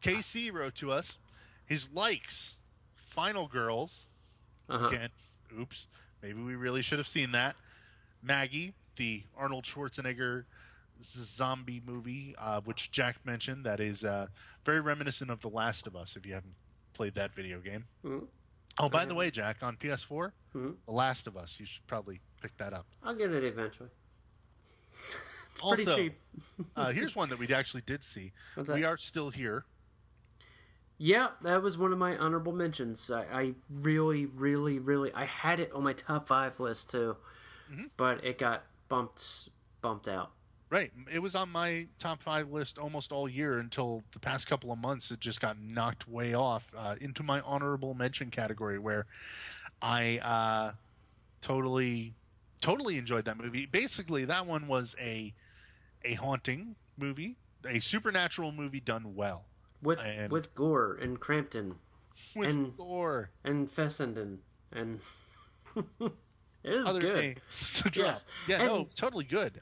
KC wrote to us. His likes, Final Girls. Again, oops, maybe we really should have seen that. Maggie, the Arnold Schwarzenegger zombie movie, which Jack mentioned, that is very reminiscent of The Last of Us, if you haven't played that video game. Oh, by the way, Jack, on PS4, The Last of Us, you should probably pick that up. I'll get it eventually. It's also, pretty cheap. Here's one that we actually did see. What's that? We Are Still Here. Yeah, that was one of my honorable mentions. I really, really, really... I had it on my top 5 list, too. But it got bumped out. Right. It was on my top 5 list almost all year until the past couple of months. It just got knocked way off into my honorable mention category, where I totally enjoyed that movie. Basically, that one was a haunting movie, a supernatural movie done well. With gore and Crampton. With gore. And Fessenden. And... It is other good. names to drop. Yes. Yeah, And- no, it's totally good.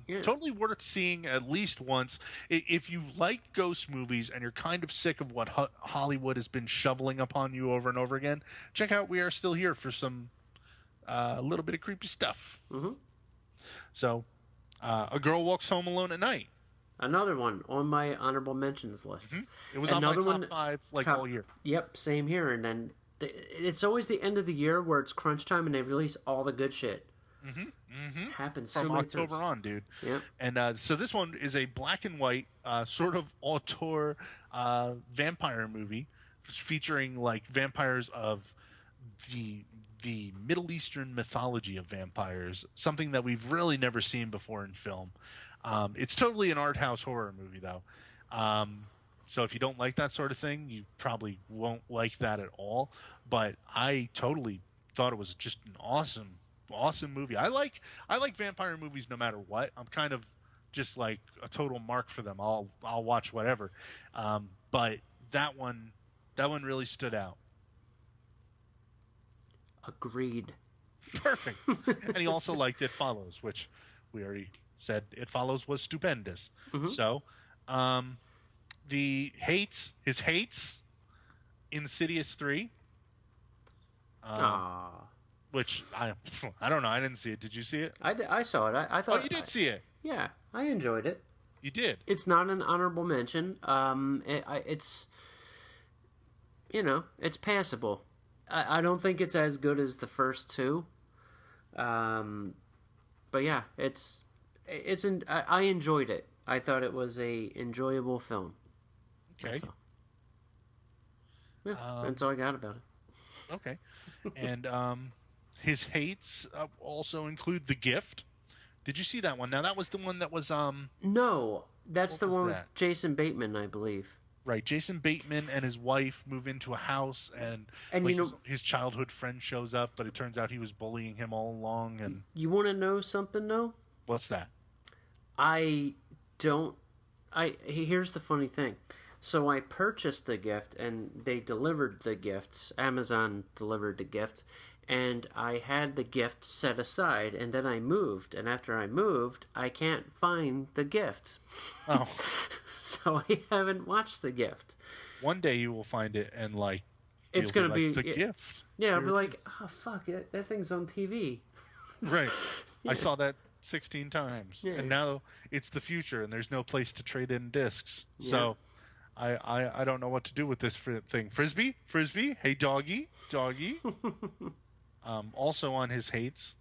Yeah. Totally worth seeing at least once. If you like ghost movies and you're kind of sick of what Hollywood has been shoveling upon you over and over again, check out We Are Still Here for some a little bit of creepy stuff. Mm-hmm. So, A Girl Walks Home Alone at Night. Another one on my honorable mentions list. Mm-hmm. It was on my top 5 all year. Yep, same here. And then it's always the end of the year where it's crunch time and they release all the good shit. Mm-hmm. Mm-hmm. Happens From so many October times. on, dude. Yep. And so this one is a black and white sort of auteur vampire movie featuring like vampires of the Middle Eastern mythology of vampires, something that we've really never seen before in film. It's totally an art house horror movie, though. So if you don't like that sort of thing, you probably won't like that at all. But I totally thought it was just an awesome movie. I like vampire movies no matter what. I'm kind of just like a total mark for them. I'll watch whatever. But that one really stood out. Agreed. Perfect. And he also liked It Follows, which we already said It Follows was stupendous. Mm-hmm. So, his hates, Insidious 3. Which I don't know. I didn't see it. Did you see it? I saw it. I thought. Oh, you did see it. Yeah, I enjoyed it. You did. It's not an honorable mention. It's it's passable. I don't think it's as good as the first two. But yeah, I enjoyed it. I thought it was a enjoyable film. Okay. That's all. Yeah, that's all I got about it. Okay. And his hates also include The Gift. Did you see that one? Now that was the one that was No, that's What the was one that? with Jason Bateman, I believe. right. Jason Bateman and his wife move into a house, and And like, his childhood friend shows up, but it turns out he was bullying him all along. And You want to know something though? what's that? Here's the funny thing. So I purchased the gift and they delivered the gifts. Amazon delivered the gift and I had the gift set aside and then I moved, and after I moved, I can't find the gift. Oh, So I haven't watched the gift. one day you will find it, and like It's you'll gonna be like, The Gift. Yeah, I'll Here be it like, is. oh fuck, that thing's on TV. Right. I saw that 16 times, Yeah. and now it's the future, and there's no place to trade in discs. Yeah. So, I don't know what to do with this thing. Frisbee, hey doggy. Also on his hates,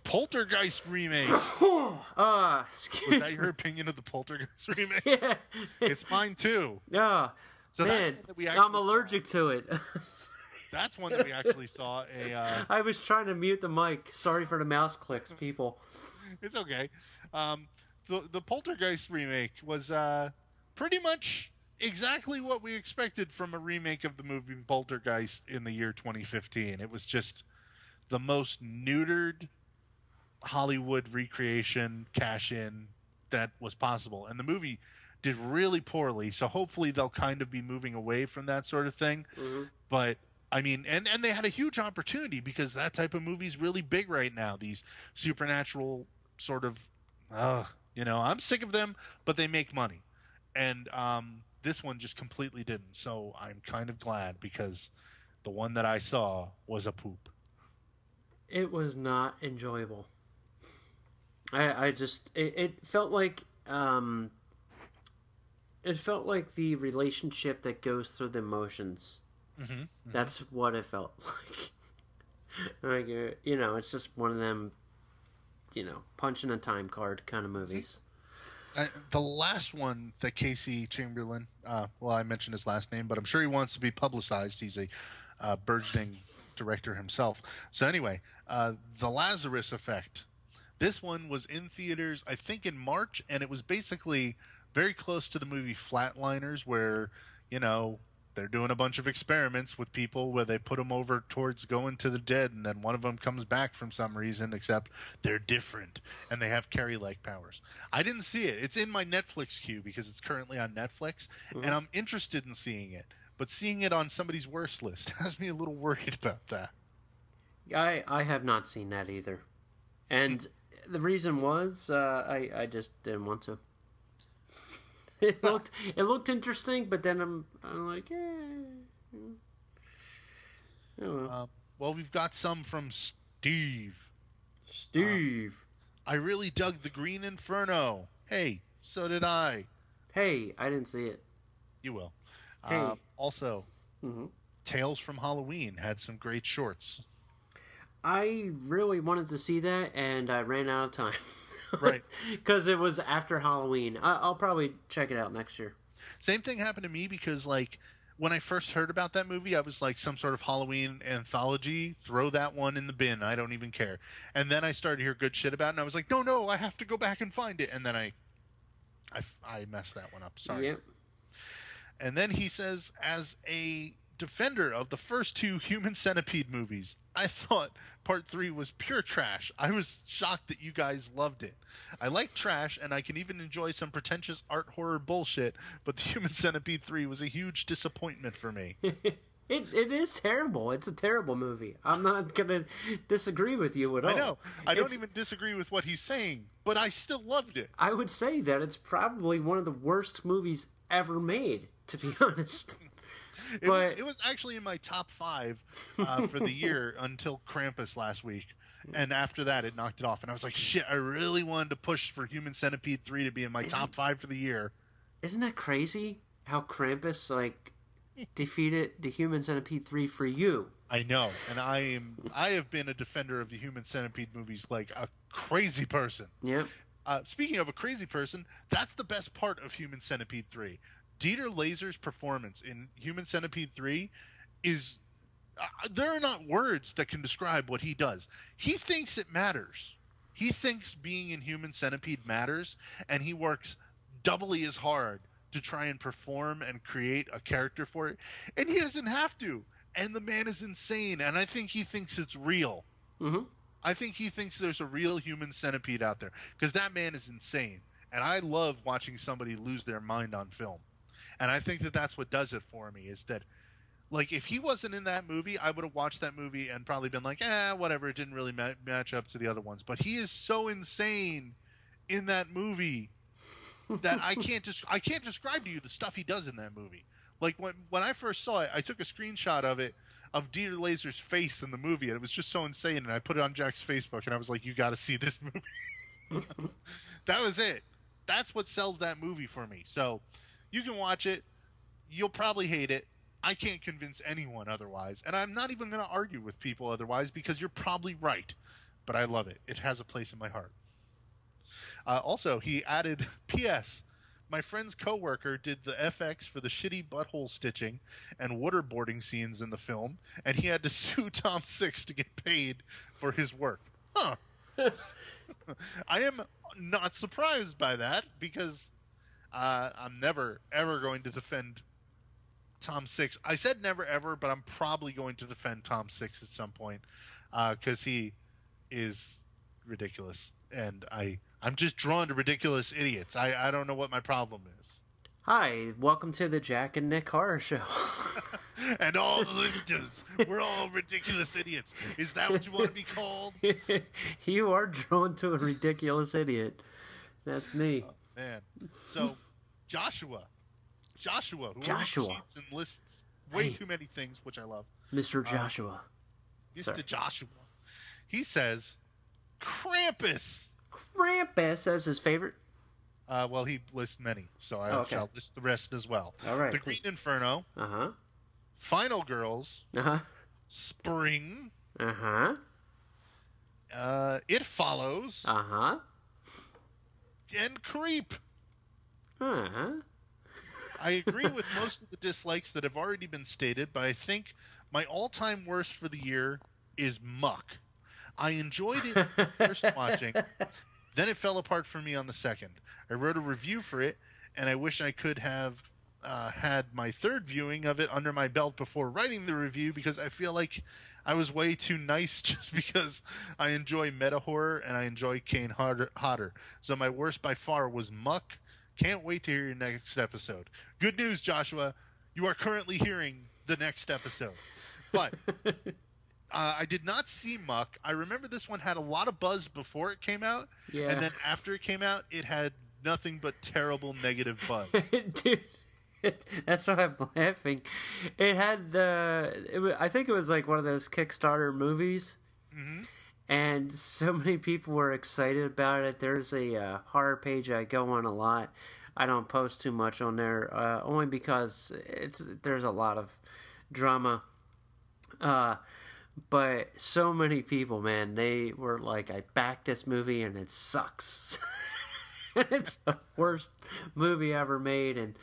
Poltergeist remake. Excuse Was that your opinion of the Poltergeist remake? Yeah. It's mine too. Yeah. So that's Man, one that we actually I'm allergic to it. That's one that we actually saw I was trying to mute the mic. Sorry for the mouse clicks, people. It's okay. The Poltergeist remake was pretty much exactly what we expected from a remake of the movie Poltergeist in the year 2015. It was just the most neutered Hollywood recreation cash-in that was possible. And the movie did really poorly, so hopefully they'll kind of be moving away from that sort of thing. Mm-hmm. But I mean, and they had a huge opportunity because that type of movie is really big right now. These supernatural sort of, I'm sick of them, but they make money. And this one just completely didn't. So I'm kind of glad because the one that I saw was a poop. It was not enjoyable. It felt like the relationship that goes through the emotions. Mm-hmm, mm-hmm. That's what it felt like. It's just one of them, punching a time card kind of movies. The last one that Casey Chamberlain, I mentioned his last name, but I'm sure he wants to be publicized. He's a burgeoning director himself. So anyway, The Lazarus Effect. This one was in theaters, I think, in March, and it was basically very close to the movie Flatliners, where, they're doing a bunch of experiments with people where they put them over towards going to the dead, and then one of them comes back from some reason, except they're different, and they have Carrie-like powers. I didn't see it. It's in my Netflix queue because it's currently on Netflix, and I'm interested in seeing it. but seeing it on somebody's worst list has me a little worried about that. I have not seen that either, and the reason was I just didn't want to. It looked interesting, but then I'm like, oh well. Well, we've got some from Steve. Steve. I really dug the Green Inferno. Hey, so did I. Hey, I didn't see it. You will. Hey. Also, Tales from Halloween had some great shorts. I really wanted to see that, and I ran out of time. Right. Because it was after Halloween. I'll probably check it out next year. Same thing happened to me because, like, when I first heard about that movie, I was like, some sort of Halloween anthology. Throw that one in the bin. I don't even care. And then I started to hear good shit about it, and I was like, no, I have to go back and find it. And then I messed that one up. Sorry. Yep. And then he says, as a defender of the first two Human Centipede movies, I thought part 3 was pure trash. I was shocked that you guys loved it. I like trash, and I can even enjoy some pretentious art horror bullshit, but the Human Centipede 3 was a huge disappointment for me. It is terrible. It's a terrible movie. I'm not going to disagree with you at all. I know. I don't even disagree with what he's saying, but I still loved it. I would say that it's probably one of the worst movies ever made, to be honest. It was actually in my top 5 for the year until Krampus last week. And after that, it knocked it off. And I was like, shit, I really wanted to push for Human Centipede 3 to be in my top 5 for the year. Isn't that crazy how Krampus, like, defeated the Human Centipede 3 for you? I know. And I have been a defender of the Human Centipede movies like a crazy person. Yep. Speaking of a crazy person, that's the best part of Human Centipede 3. Dieter Laser's performance in Human Centipede 3 is... there are not words that can describe what he does. He thinks it matters. He thinks being in Human Centipede matters, and he works doubly as hard to try and perform and create a character for it. And he doesn't have to. And the man is insane, and I think he thinks it's real. Mm-hmm. I think he thinks there's a real Human Centipede out there, because that man is insane. And I love watching somebody lose their mind on film. And I think that that's what does it for me, is that, like, if he wasn't in that movie, I would have watched that movie and probably been like, whatever, it didn't really match up to the other ones. But he is so insane in that movie that I can't describe to you the stuff he does in that movie. Like, when I first saw it, I took a screenshot of it, of Dieter Laser's face in the movie, and it was just so insane, and I put it on Jack's Facebook, and I was like, you got to see this movie. That was it. That's what sells that movie for me. So... you can watch it. You'll probably hate it. I can't convince anyone otherwise. And I'm not even going to argue with people otherwise because you're probably right. But I love it. It has a place in my heart. Also, he added, P.S. My friend's coworker did the FX for the shitty butthole stitching and waterboarding scenes in the film, and he had to sue Tom Six to get paid for his work. Huh. I am not surprised by that because... I'm never, ever going to defend Tom Six. I said never, ever, but I'm probably going to defend Tom Six at some point because he is ridiculous. And I'm just drawn to ridiculous idiots. I don't know what my problem is. Hi, welcome to the Jack and Nick Horror Show. And all the listeners, we're all ridiculous idiots. Is that what you want to be called? You are drawn to a ridiculous idiot. That's me. Man. So, Joshua, who cheats and lists way too many things, which I love. Mr. Joshua. Mr. Joshua. He says, Krampus. Krampus as his favorite? Well, he lists many, so I shall list the rest as well. All right. The Green Inferno. Uh-huh. Final Girls. Uh-huh. Spring. Uh-huh. It Follows. Uh-huh. And Creep. Uh-huh. I agree with most of the dislikes that have already been stated, but I think my all-time worst for the year is Muck. I enjoyed it the first watching, then it fell apart for me on the second. I wrote a review for it, and I wish I could have had my third viewing of it under my belt before writing the review because I feel like I was way too nice just because I enjoy meta horror and I enjoy Kane Hodder. So my worst by far was Muck. Can't wait to hear your next episode. Good news, Joshua. you are currently hearing the next episode. But I did not see Muck. I remember this one had a lot of buzz before it came out, Yeah. and then after it came out, it had nothing but terrible negative buzz. Dude, that's why I'm laughing. It had I think it was like one of those Kickstarter movies, and so many people were excited about it. There's a horror page I go on a lot. I don't post too much on there, only because there's a lot of drama. But so many people, man, they were like, I backed this movie and it sucks. It's the worst movie ever made, and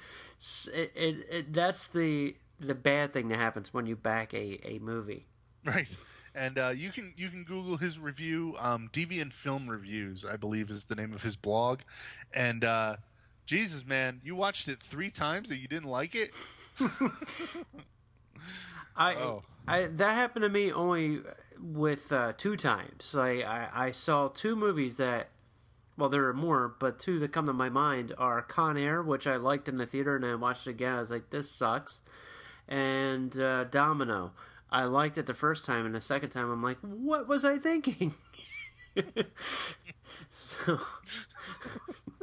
that's the bad thing that happens when you back a movie. Right. And you can Google his review. Deviant Film Reviews, I believe, is the name of his blog. And Jesus, man, you watched it 3 times and you didn't like it? That happened to me only with 2 times. I saw 2 movies that, well, there are more, but 2 that come to my mind are Con Air, which I liked in the theater, and I watched it again. I was like, this sucks. And Domino. I liked it the first time, and the second time I'm like, what was I thinking? So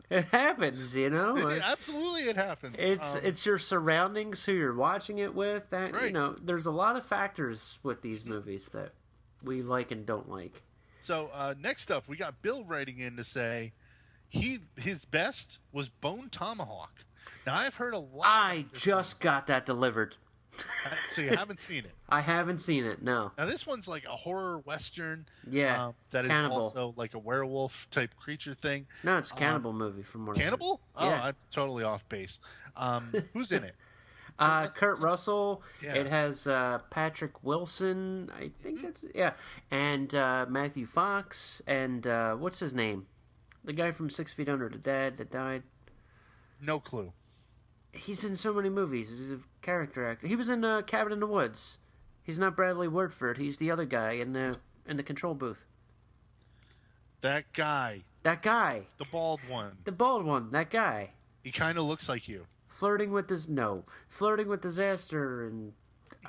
it happens, you know. Absolutely, it happens. It's your surroundings, who you're watching it with. That right. You know, there's a lot of factors with these movies that we like and don't like. So next up, we got Bill writing in to say his best was Bone Tomahawk. Now I've heard a lot. I just got that delivered. So you haven't seen it? I haven't seen it. No. Now this one's like a horror western. Yeah. That cannibal. is also like a werewolf type creature thing. No, it's a cannibal movie from what Cannibal? Oh, yeah. I'm totally off base. Who's in it? Kurt Russell. Yeah. It has Patrick Wilson. I think that's and Matthew Fox and what's his name? The guy from 6 Feet Under, the dad that died. No clue. He's in so many movies. He's a character actor. He was in Cabin in the Woods. He's not Bradley Whitford. He's the other guy in the control booth. That guy. That guy. The bald one. The bald one. That guy. He kind of looks like you. Flirting with Disaster, and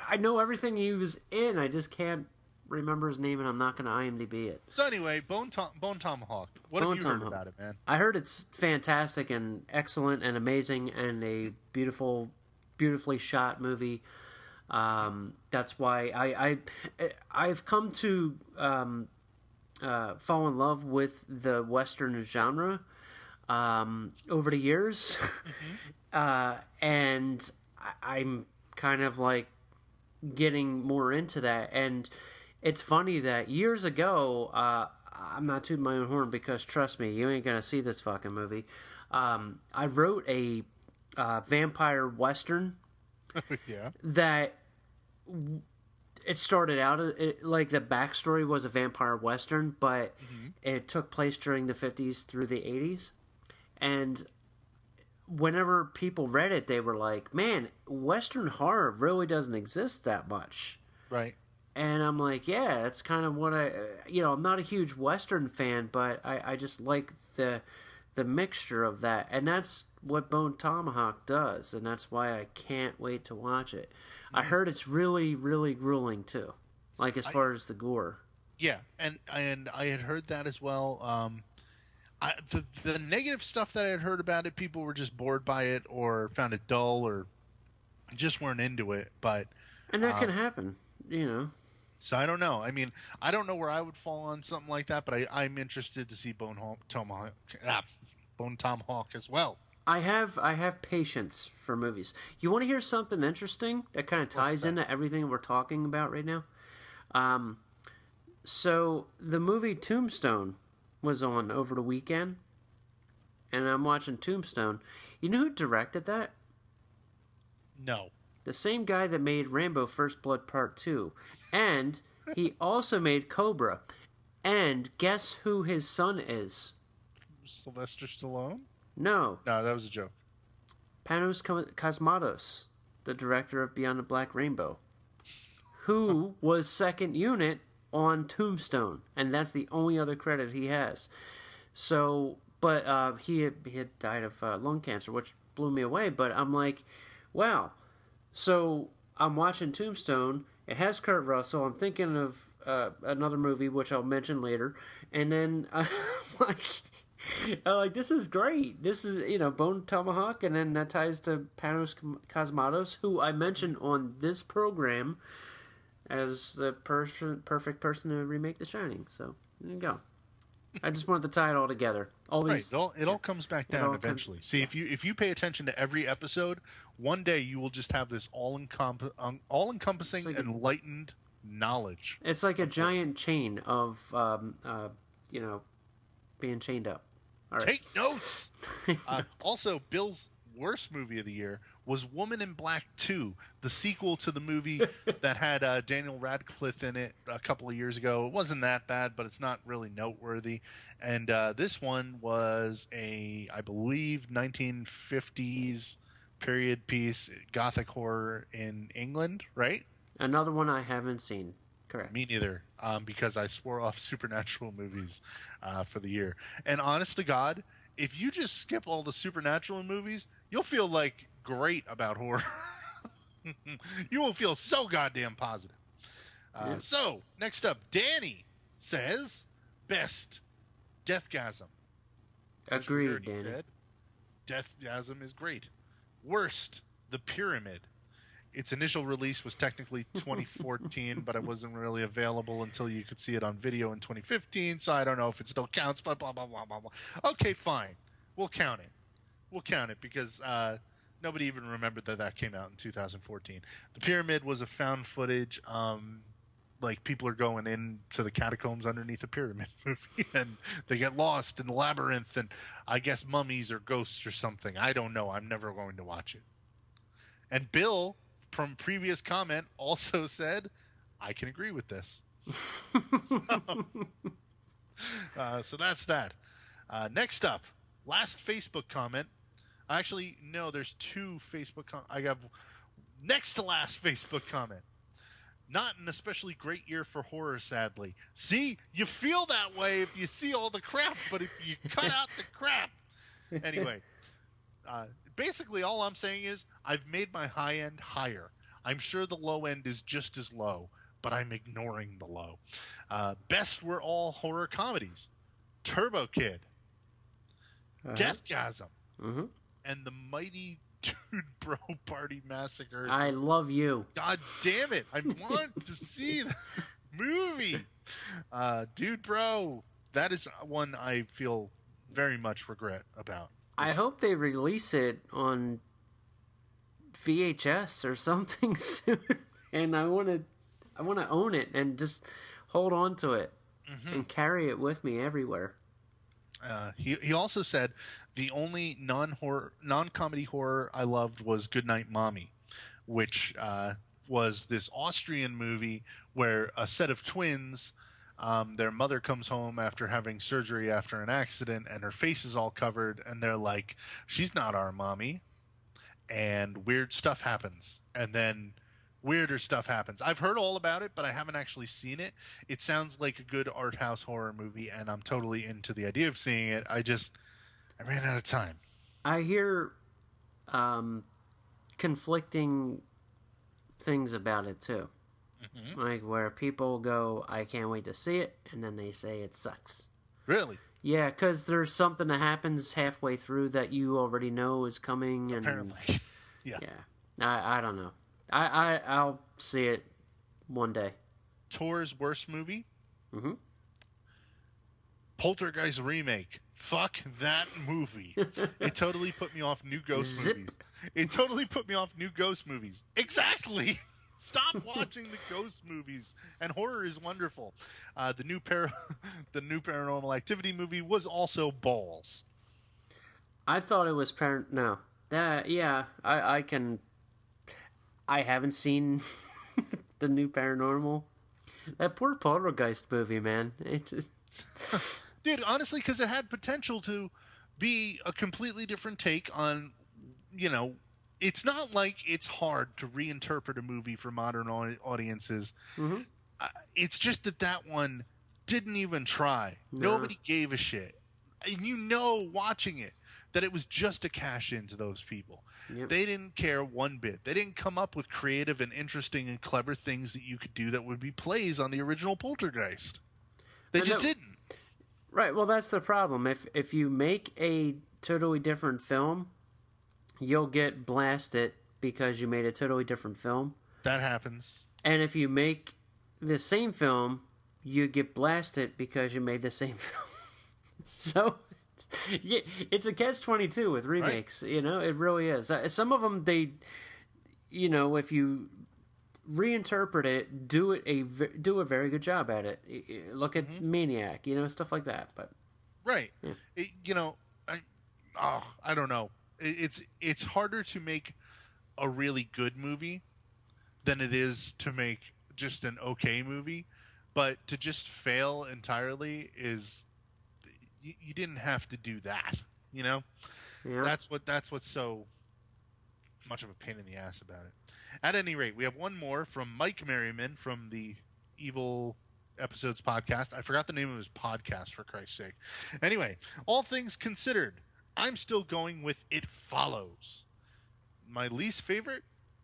I know everything he was in. I just can't remember his name, and I'm not going to IMDb it. So anyway, Bone Tomahawk. What have you heard about it, man? I heard it's fantastic and excellent and amazing and a beautifully shot movie. That's why I've come to fall in love with the Western genre over the years. And I'm kind of like getting more into that. And it's funny that years ago, I'm not tooting my own horn because trust me, you ain't gonna see this fucking movie. I wrote a vampire western. Yeah. That it started out like the backstory was a vampire western, but it took place during the 50s through the 80s, and whenever people read it, they were like, "Man, Western horror really doesn't exist that much." Right. And I'm like, yeah, that's kind of what I'm not a huge Western fan, but I just like the mixture of that. And that's what Bone Tomahawk does, and that's why I can't wait to watch it. I heard it's really, really grueling, too, like as far as the gore. Yeah, and I had heard that as well. The negative stuff that I had heard about it, people were just bored by it or found it dull or just weren't into it. And that can happen, you know. So I don't know. I mean, I don't know where I would fall on something like that, but I'm interested to see Bone Tomahawk as well. I have patience for movies. You want to hear something interesting that kind of ties into everything we're talking about right now? So the movie Tombstone was on over the weekend, and I'm watching Tombstone. You know who directed that? No. The same guy that made Rambo First Blood Part 2. And he also made Cobra. And guess who his son is? Sylvester Stallone? No. No, that was a joke. Panos Cosmatos, the director of Beyond the Black Rainbow, who was second unit on Tombstone. And that's the only other credit he has. So, but he had died of lung cancer, which blew me away. But I'm like, wow. So I'm watching Tombstone. It has Kurt Russell. I'm thinking of another movie which I'll mention later, and then like, I'm like, this is great. This is Bone Tomahawk, and then that ties to Panos Cosmatos, who I mentioned on this program as the perfect person to remake The Shining. So there you go. I just wanted to tie it all together. Right. It all comes back down eventually. See, if you pay attention to every episode, one day you will just have this all-encompassing, enlightened knowledge. It's like a giant chain of, being chained up. All right. Take notes! Also, Bill's worst movie of the year was Woman in Black 2, the sequel to the movie that had Daniel Radcliffe in it a couple of years ago. It wasn't that bad, but it's not really noteworthy. And this one was I believe, 1950s period piece, gothic horror in England, right? Another one I haven't seen. Correct. Me neither, because I swore off supernatural movies for the year. And honest to God, if you just skip all the supernatural movies, you'll feel like great about horror. You will feel so goddamn positive. So, next up, Danny says, best, Deathgasm. Agreed, Danny. Said, Deathgasm is great. Worst, The Pyramid. Its initial release was technically 2014, but it wasn't really available until you could see it on video in 2015, so I don't know if it still counts, but blah, blah, blah, blah, blah. Okay, fine. We'll count it. We'll count it because nobody even remembered that came out in 2014. The Pyramid was a found footage, like people are going into the catacombs underneath a pyramid movie, and they get lost in the labyrinth, and I guess mummies or ghosts or something. I don't know. I'm never going to watch it. And Bill, from previous comment, also said, I can agree with this. So that's that. Next up, last Facebook comment. Actually, no, there's two Facebook I got next to last Facebook comment. Not an especially great year for horror, sadly. See, you feel that way if you see all the crap, but if you cut out the crap. Anyway, basically all I'm saying is I've made my high end higher. I'm sure the low end is just as low, but I'm ignoring the low. Best were all horror comedies. Turbo Kid, Deathgasm, and the Mighty Dude Bro Party Massacre. I love you. God damn it. I want to see the movie. Dude Bro, that is one I feel very much regret about. I hope they release it on VHS or something soon. And I want to own it and just hold on to it and carry it with me everywhere. He also said the only non-comedy horror I loved was Goodnight Mommy, which was this Austrian movie where a set of twins, their mother comes home after having surgery after an accident, and her face is all covered, and they're like, she's not our mommy. And weird stuff happens. And then weirder stuff happens. I've heard all about it, but I haven't actually seen it. It sounds like a good art house horror movie, and I'm totally into the idea of seeing it. I ran out of time. I hear conflicting things about it, too. Like where people go, I can't wait to see it, and then they say it sucks. Really? Yeah, because there's something that happens halfway through that you already know is coming. And apparently. Yeah. I don't know. I'll see it one day. Tor's worst movie? Poltergeist remake. Fuck that movie. It totally put me off new ghost movies. It totally put me off new ghost movies. Exactly. Stop watching the ghost movies. And horror is wonderful. The new Paranormal Activity movie was also balls. I thought it was no. That I haven't seen the new Paranormal. That poor Poltergeist movie, man. It just Dude, honestly, because it had potential to be a completely different take on, it's not like it's hard to reinterpret a movie for modern audiences. It's just that one didn't even try. No. Nobody gave a shit. And watching it, that it was just a cash in to those people. Yep. They didn't care one bit. They didn't come up with creative and interesting and clever things that you could do that would be plays on the original Poltergeist. They just didn't. Right. Well, that's the problem. If you make a totally different film, you'll get blasted because you made a totally different film. That happens. And if you make the same film, you get blasted because you made the same film. So, yeah, it's a catch-22 with remakes. Right. You know, it really is. Some of them, if you reinterpret it, do a very good job at it. Look at Maniac, stuff like that. But right, yeah. I don't know. It's harder to make a really good movie than it is to make just an okay movie. But to just fail entirely is you didn't have to do that. Yeah. That's what's so much of a pain in the ass about it. At any rate, we have one more from Mike Merriman from the Evil Episodes podcast. I forgot the name of his podcast, for Christ's sake. Anyway, all things considered, I'm still going with It Follows. My least favorite?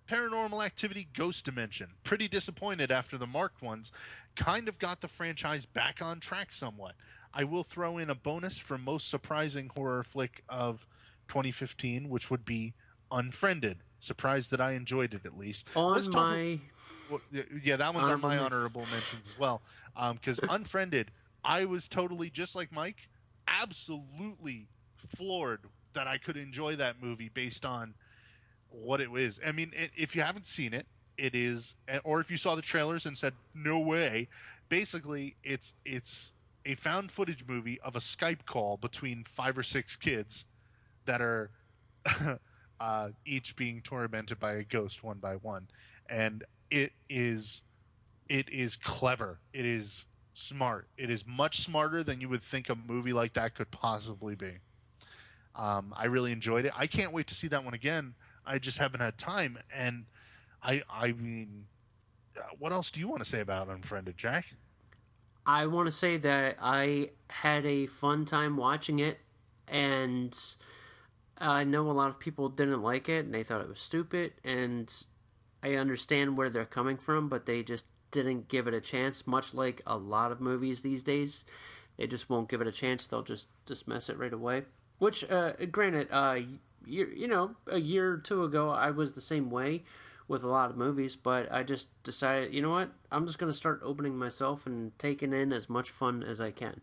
Paranormal Activity Ghost Dimension. Pretty disappointed after the marked ones kind of got the franchise back on track somewhat. I will throw in a bonus for most surprising horror flick of 2015, which would be Unfriended. Surprised that I enjoyed it, at least. That one's on my honorable mentions as well. Because Unfriended, I was totally, just like Mike, absolutely floored that I could enjoy that movie based on what it is. I mean, if you haven't seen it, it is, or if you saw the trailers and said, no way, basically it's a found footage movie of a Skype call between 5 or 6 kids that are each being tormented by a ghost one by one. And it is clever. It is smart. It is much smarter than you would think a movie like that could possibly be. I really enjoyed it. I can't wait to see that one again. I just haven't had time. And I mean, what else do you want to say about Unfriended, Jack? I want to say that I had a fun time watching it, and I know a lot of people didn't like it, and they thought it was stupid, and I understand where they're coming from, but they just didn't give it a chance, much like a lot of movies these days. They just won't give it a chance. They'll just dismiss it right away. Which, granted, a year or two ago, I was the same way with a lot of movies, but I just decided, you know what? I'm just going to start opening myself and taking in as much fun as I can.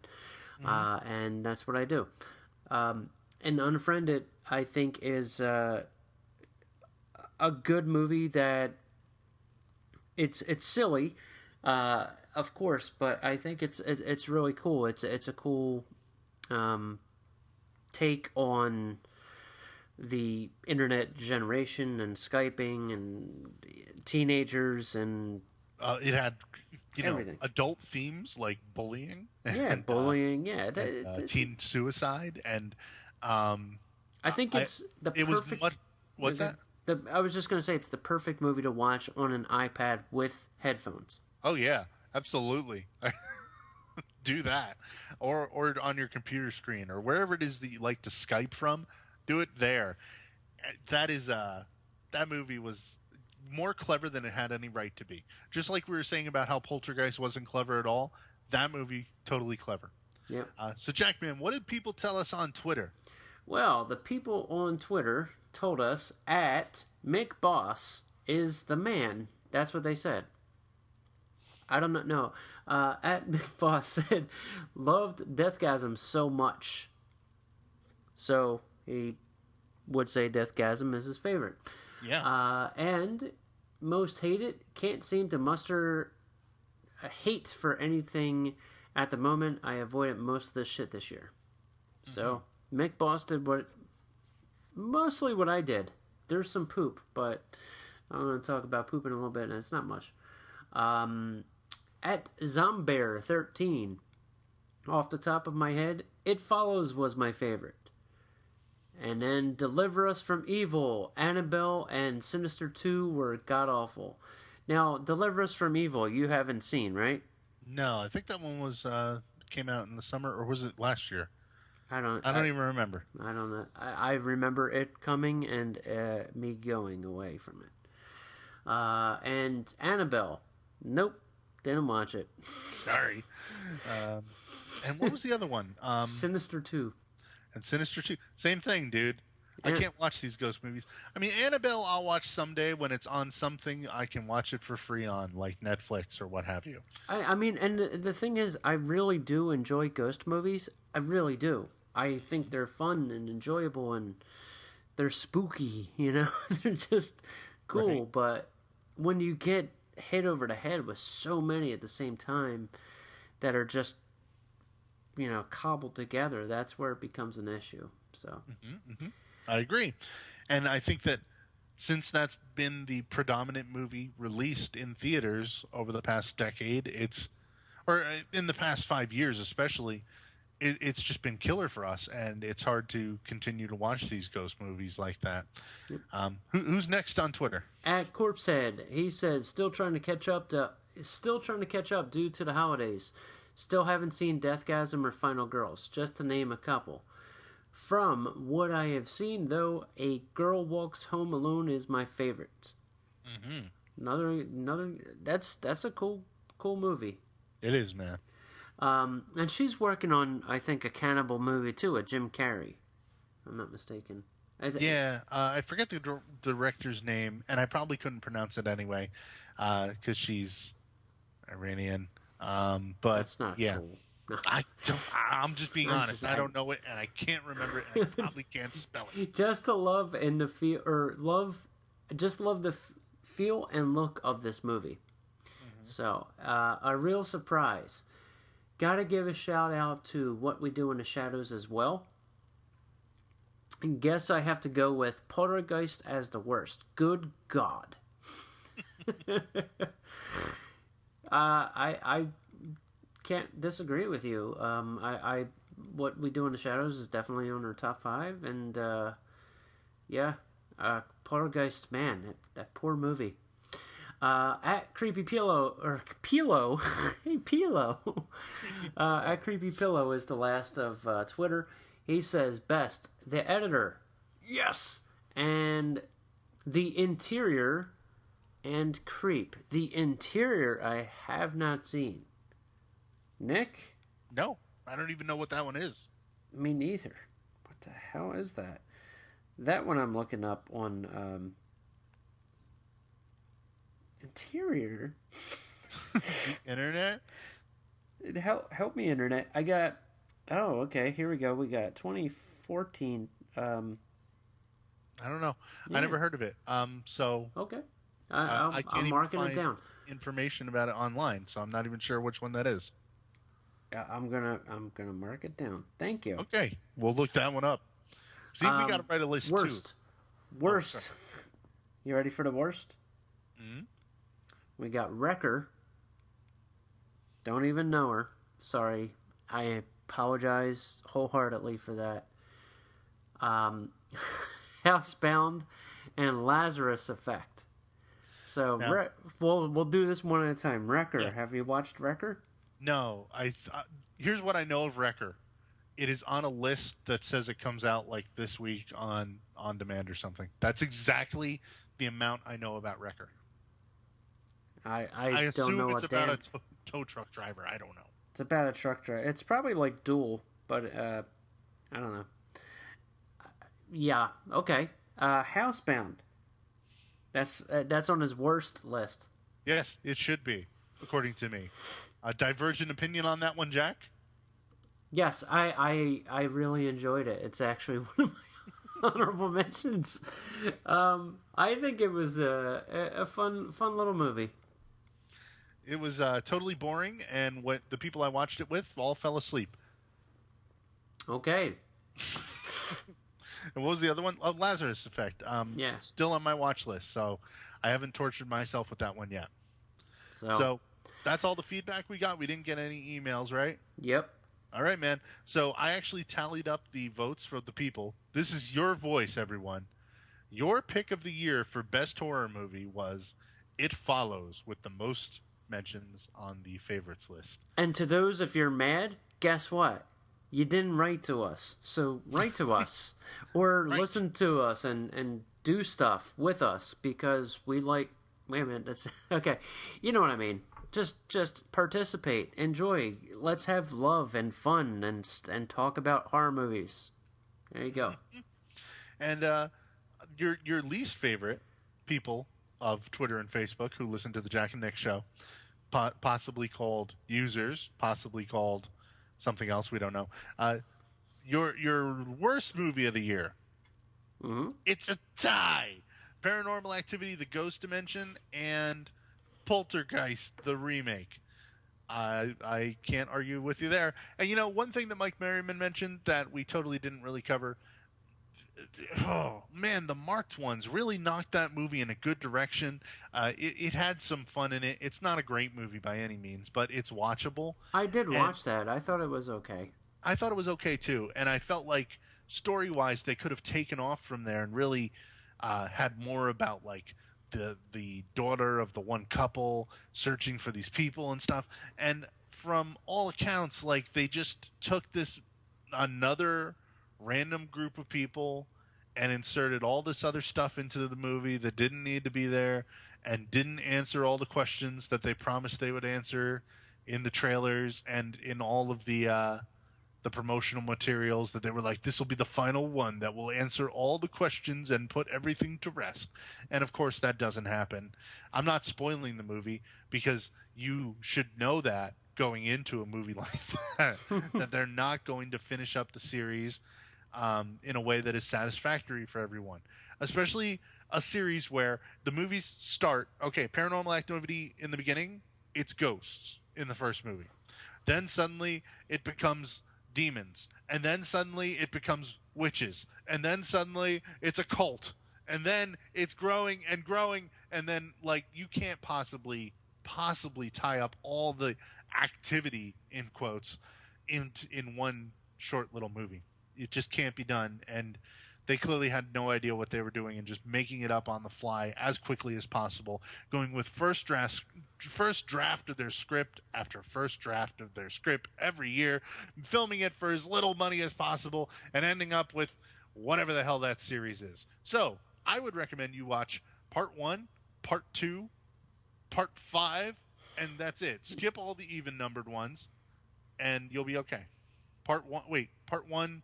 And that's what I do. And Unfriended, I think, is a good movie that it's silly, of course, but I think it's really cool. It's a cool take on the internet generation and Skyping and teenagers, and it had everything. Adult themes like bullying. Bullying. Teen suicide, and I think it's the perfect. It was much. What's that? I was just going to say it's the perfect movie to watch on an iPad with headphones. Oh yeah, absolutely. Do that, or on your computer screen, or wherever it is that you like to Skype from. Do it there. That movie was more clever than it had any right to be. Just like we were saying about how Poltergeist wasn't clever at all, that movie, totally clever. Yeah. So, Jackman, what did people tell us on Twitter? Well, the people on Twitter told us at Mick Boss is the man. That's what they said. I don't know. At Mick Boss said, loved Deathgasm so much. So he would say Deathgasm is his favorite. Yeah. And most hated, can't seem to muster a hate for anything at the moment. I avoided most of this shit this year. Mm-hmm. So Mick Boss did mostly what I did. There's some poop, but I'm going to talk about poop in a little bit, and it's not much. At Zombear13, off the top of my head, It Follows was my favorite. And then Deliver Us from Evil, Annabelle, and Sinister 2 were god-awful. Now, Deliver Us from Evil, you haven't seen, right? No, I think that one was came out in the summer, or was it last year? I don't even remember. I don't know. I remember it coming and me going away from it. And Annabelle. Nope. Didn't watch it. Sorry. And what was the other one? Sinister 2. And Sinister 2. Same thing, dude. Yeah. I can't watch these ghost movies. I mean, Annabelle I'll watch someday when it's on something I can watch it for free on, like Netflix or what have you. I mean, and the thing is, I really do enjoy ghost movies. I really do. I think they're fun and enjoyable and they're spooky, you know? They're just cool. Right. But when you get hit over the head with so many at the same time that are just, you know, cobbled together, that's where it becomes an issue. So... I agree. And I think that since that's been the predominant movie released in theaters over the past decade, or in the past 5 years especially, it's just been killer for us, and it's hard to continue to watch these ghost movies like that. Yep. Who's next on Twitter? At Corpsehead, he says, still trying to catch up due to the holidays. Still haven't seen Deathgasm or Final Girls, just to name a couple. From what I have seen, though, A Girl Walks Home Alone is my favorite. Another. That's a cool movie. It is, man. And she's working on, I think, a cannibal movie too, a Jim Carrey. If I'm not mistaken. I forget the director's name, and I probably couldn't pronounce it anyway, because she's Iranian. But that's not yeah. cool. No. I'm just being honest. I don't know it, and I can't remember it, and I probably can't spell it. Just the love and the feel, love the feel and look of this movie. So, a real surprise. Gotta give a shout out to What We Do in the Shadows as well. And guess I have to go with Poltergeist as the worst. Good God. I can't disagree with you. What We Do in the Shadows is definitely on our top 5, and Poltergeist, man, that poor movie. At Creepy Pillow hey Pillow, at Creepy Pillow is the last of Twitter. He says best the editor, yes, and the interior, and Creep. The Interior I have not seen. Nick? No, I don't even know what that one is. Me neither. What the hell is that? That one I'm looking up on Interior. Internet? Help me, Internet. I got... Oh, okay. Here we go. We got 2014. I don't know. Yeah. I never heard of it. So... Okay. I can't I'm marking even it find down. information about it online, so I'm not even sure which one that is. I'm gonna mark it down. Thank you. Okay, we'll look that one up. See, we got to write a list worst. too. Worst. You ready for the worst? Mm-hmm. We got Wrecker. Don't even know her. Sorry. I apologize wholeheartedly for that. Housebound and Lazarus Effect. So Now, we'll do this one at a time. Wrecker. Yeah. Have you watched Wrecker? No, here's what I know of Wrecker. It is on a list that says it comes out like this week on demand or something. That's exactly the amount I know about Wrecker. I assume don't know it's about a tow truck driver. I don't know. It's about a truck driver. It's probably like Duel, but I don't know. Yeah. Okay. Housebound. That's on his worst list. Yes, it should be, according to me. A divergent opinion on that one, Jack? Yes, I really enjoyed it. It's actually one of my honorable mentions. I think it was a fun little movie. It was totally boring, and what the people I watched it with all fell asleep. Okay. And what was the other one? Oh, Lazarus Effect. Yeah. Still on my watch list, so I haven't tortured myself with that one yet. So that's all the feedback we got. We didn't get any emails, right? Yep. All right, man. So I actually tallied up the votes for the people. This is your voice, everyone. Your pick of the year for best horror movie was It Follows, with the most mentions on the favorites list. And to those, if you're mad, guess what? You didn't write to us, so write to us. Or Right. listen to us and do stuff with us, because we like... Wait a minute, that's... Okay, you know what I mean. Just participate, enjoy. Let's have love and fun and talk about horror movies. There you go. And your least favorite people of Twitter and Facebook who listen to the Jack and Nick show, possibly called users, possibly called something else, we don't know. Your worst movie of the year. Mm-hmm. It's a tie. Paranormal Activity: The Ghost Dimension and Poltergeist, the remake. I can't argue with you there. And one thing that Mike Merriman mentioned that we totally didn't really cover. Oh man, the marked ones really knocked that movie in a good direction. It had some fun in it. It's not a great movie by any means, but it's watchable. I did watch that. I thought it was okay. I thought it was okay too, and I felt like story-wise they could have taken off from there and really had more about like the daughter of the one couple searching for these people and stuff. And from all accounts, like they just took another random group of people and inserted all this other stuff into the movie that didn't need to be there and didn't answer all the questions that they promised they would answer in the trailers and in all of the promotional materials, that they were like, this will be the final one that will answer all the questions and put everything to rest. And of course that doesn't happen. I'm not spoiling the movie because you should know that going into a movie like that, that they're not going to finish up the series in a way that is satisfactory for everyone, especially a series where the movies start, okay, Paranormal Activity in the beginning, it's ghosts in the first movie. Then suddenly it becomes demons, and then suddenly it becomes witches, and then suddenly it's a cult, and then it's growing and growing, and then like you can't possibly tie up all the activity in quotes in one short little movie. It just can't be done, and they clearly had no idea what they were doing and just making it up on the fly as quickly as possible, going with first draft of their script after first draft of their script every year, filming it for as little money as possible, and ending up with whatever the hell that series is. So I would recommend you watch part 1, part 2, part 5, and that's it. Skip all the even numbered ones and you'll be okay. Part 1,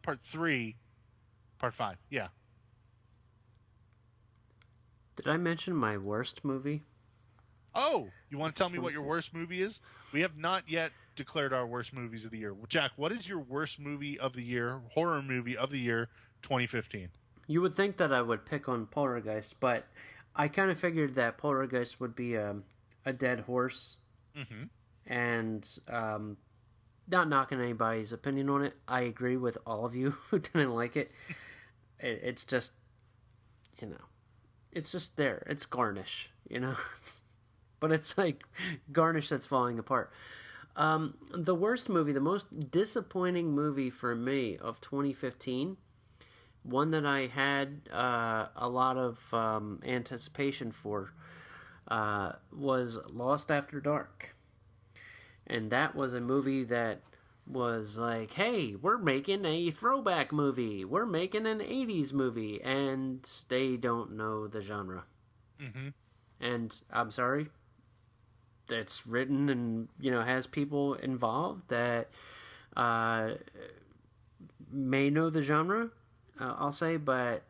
part 3, part 5. Yeah. Did I mention my worst movie? Oh, you want to tell me what your worst movie is? We have not yet declared our worst movies of the year. Jack, what is your worst movie of the year, horror movie of the year, 2015? You would think that I would pick on Poltergeist, but I kind of figured that Poltergeist would be a dead horse. Mm-hmm. And not knocking anybody's opinion on it. I agree with all of you who didn't like it. It's just, it's just there. It's garnish, But it's like garnish that's falling apart. The worst movie, the most disappointing movie for me of 2015, one that I had a lot of anticipation for, was Lost After Dark. And that was a movie that was like, hey, we're making a throwback movie. We're making an 80s movie. And they don't know the genre. Mm-hmm. And I'm sorry, it's written and, has people involved that may know the genre, I'll say. But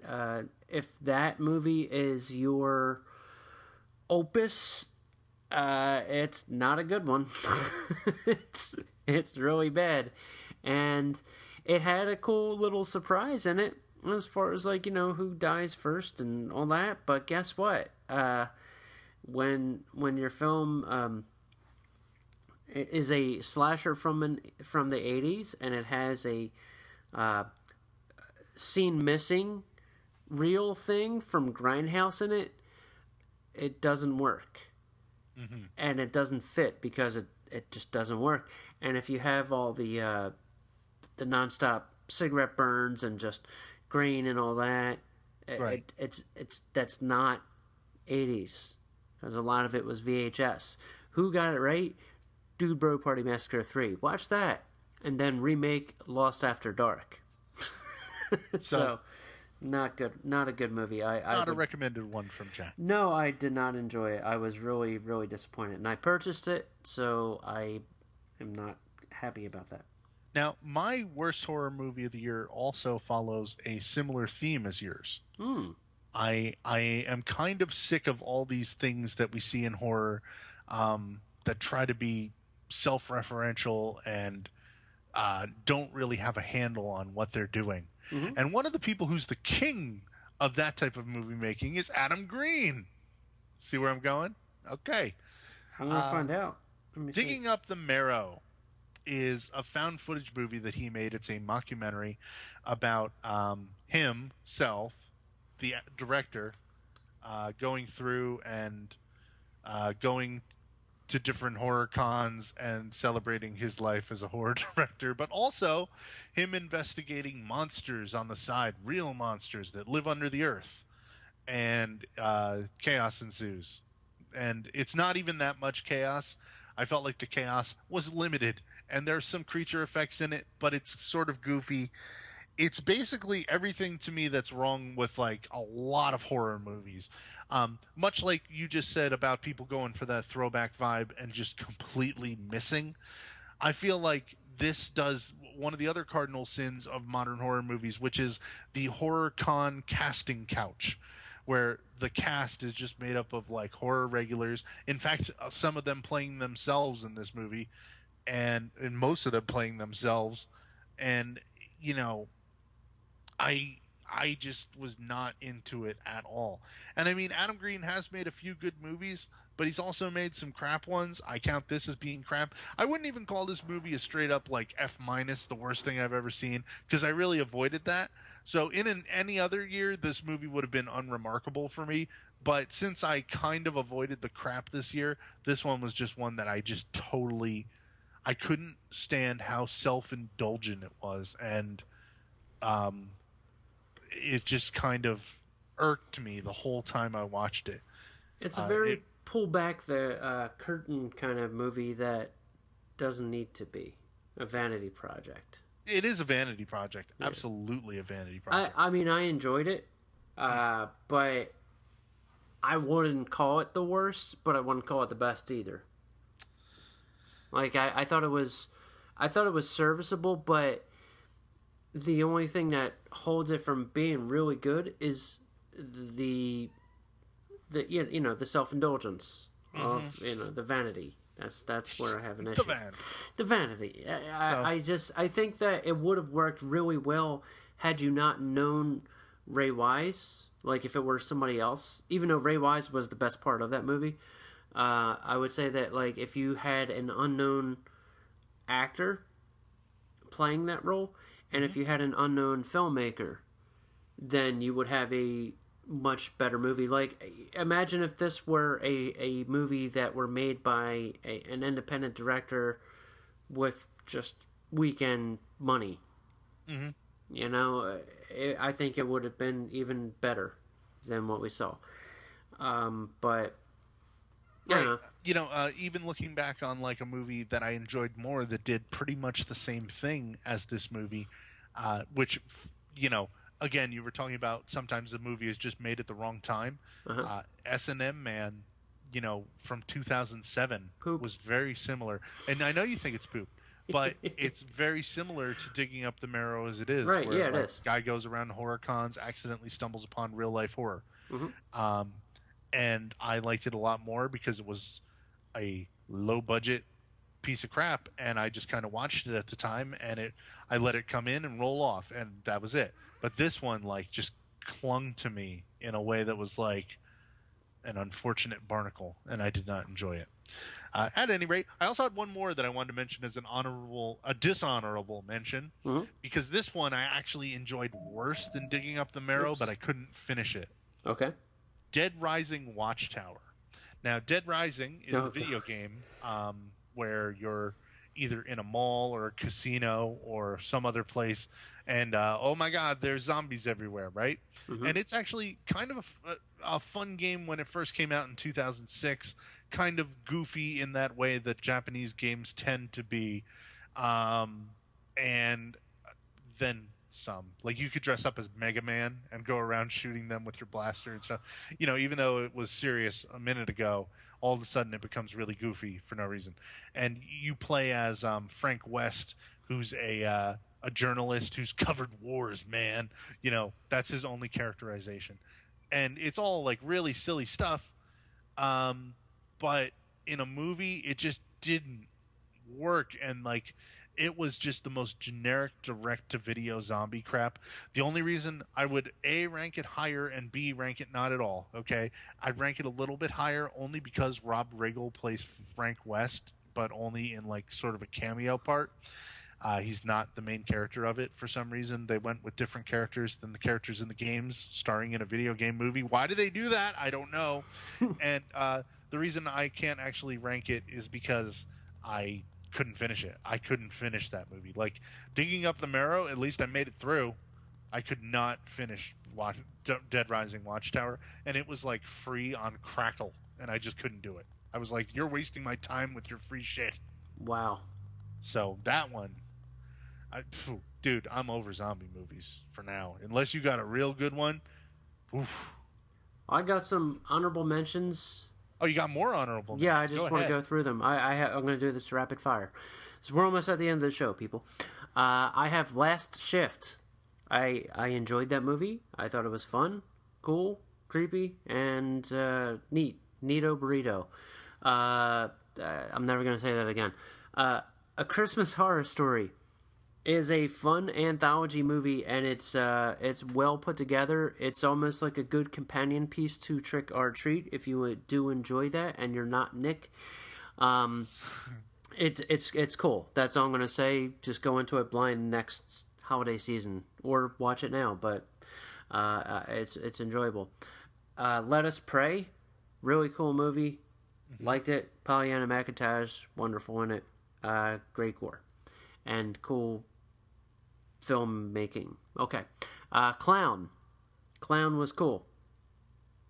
if that movie is your opus, it's not a good one. It's really bad. And it had a cool little surprise in it as far as who dies first and all that. But guess what? When your film is a slasher from the 80s and it has a scene missing real thing from Grindhouse in it, it doesn't work. Mm-hmm. And it doesn't fit because it just doesn't work. And if you have all the nonstop cigarette burns and just green and all that, right. That's not 80s, because a lot of it was VHS. Who got it right? Dude Bro Party Massacre 3. Watch that. and then remake Lost After Dark. So, not good. Not a good movie. Not a recommended one from Jack. No, I did not enjoy it. I was really, really disappointed. And I purchased it, so I am not happy about that. Now, my worst horror movie of the year also follows a similar theme as yours. I am kind of sick of all these things that we see in horror that try to be self-referential and don't really have a handle on what they're doing. And one of the people who's the king of that type of movie making is Adam Green. See where I'm going? Okay. I'm going to find out. Let me Digging see. Up the Marrow is a found footage movie that he made. It's a mockumentary about himself, the director, going through and going to different horror cons and celebrating his life as a horror director, but also him investigating monsters on the side, real monsters that live under the earth, and chaos ensues. And it's not even that much chaos. I felt like the chaos was limited, and there's some creature effects in it, but it's sort of goofy. It's basically everything to me that's wrong with like a lot of horror movies. Much like you just said about people going for that throwback vibe and just completely missing. I feel like this does one of the other cardinal sins of modern horror movies, which is the horror con casting couch, where the cast is just made up of like horror regulars. In fact, some of them playing themselves in this movie, and most of them playing themselves. And, you know, I just was not into it at all. And I mean, Adam Green has made a few good movies, but he's also made some crap ones. I count this as being crap. I wouldn't even call this movie a straight up like F-, the worst thing I've ever seen, because I really avoided that. So in any other year, this movie would have been unremarkable for me. But since I kind of avoided the crap this year, this one was just one that I just totally, I couldn't stand how self-indulgent it was. And, it just kind of irked me the whole time I watched it. It's a very pull back the curtain kind of movie that doesn't need to be a vanity project. It is a vanity project. Yeah. Absolutely a vanity project. I mean, I enjoyed it, but I wouldn't call it the worst, but I wouldn't call it the best either. Like, I thought it was serviceable, but the only thing that holds it from being really good is the self-indulgence of the vanity. That's where I have an issue. The vanity. I think that it would have worked really well had you not known Ray Wise. Like if it were somebody else, even though Ray Wise was the best part of that movie, I would say that like if you had an unknown actor playing that role. And if you had an unknown filmmaker, then you would have a much better movie. Like, imagine if this were a movie that were made by an independent director with just weekend money. Mm-hmm. You know, I think it would have been even better than what we saw. But... Right. You know, even looking back on like a movie that I enjoyed more that did pretty much the same thing as this movie, which, you know, again, you were talking about sometimes the movie is just made at the wrong time. S&M Man, you know, from 2007 Poop. Was very similar. And I know you think it's poop, but it's very similar to Digging Up the Marrow as it is. Right, where, yeah, it like, is. Guy goes around horror cons, accidentally stumbles upon real life horror. Mm-hmm. And I liked it a lot more because it was a low budget piece of crap, and I just kind of watched it at the time, and I let it come in and roll off, and that was it. But this one like just clung to me in a way that was like an unfortunate barnacle, and I did not enjoy it. At any rate, I also had one more that I wanted to mention as a dishonorable mention, because this one I actually enjoyed worse than Digging Up the Marrow, but I couldn't finish it. Okay. Dead Rising Watchtower. Now, Dead Rising is a video game where you're either in a mall or a casino or some other place, and oh my God, there's zombies everywhere, right? Mm-hmm. And it's actually kind of a fun game when it first came out in 2006, kind of goofy in that way that Japanese games tend to be. and then some. Like, you could dress up as Mega Man and go around shooting them with your blaster and stuff. Even though it was serious a minute ago, all of a sudden it becomes really goofy for no reason. And you play as Frank West, who's a journalist who's covered wars, man. That's his only characterization. And it's all like really silly stuff. But in a movie, it just didn't work. And like, it was just the most generic direct-to-video zombie crap. The only reason I would A, rank it higher, and B, rank it not at all, okay? I'd rank it a little bit higher only because Rob Riggle plays Frank West, but only in like sort of a cameo part. He's not the main character of it for some reason. They went with different characters than the characters in the games, starring in a video game movie. Why did they do that? I don't know. And the reason I can't actually rank it is because I couldn't finish it. I couldn't finish that movie. Like, Digging Up the Marrow, at least I made it through. I could not finish Dead Rising Watchtower, and it was like free on Crackle, and I just couldn't do it. I was like, you're wasting my time with your free shit. Wow. So that one, dude, I'm over zombie movies for now. Unless you got a real good one. Oof. I got some honorable mentions. Oh, you got more honorable mentions? Yeah, I just want to go through them. I'm going to do this rapid fire. So we're almost at the end of the show, people. I have Last Shift. I enjoyed that movie. I thought it was fun, cool, creepy, and neat. Neato burrito. I'm never going to say that again. A Christmas Horror Story is a fun anthology movie, and it's well put together. It's almost like a good companion piece to Trick or Treat if you do enjoy that and you're not Nick. It's cool. That's all I'm gonna say. Just go into it blind next holiday season or watch it now, but it's enjoyable. Let Us Pray, really cool movie. Mm-hmm. Liked it. Pollyanna McIntosh, wonderful in it. Great gore and cool filmmaking. Okay. Clown was cool.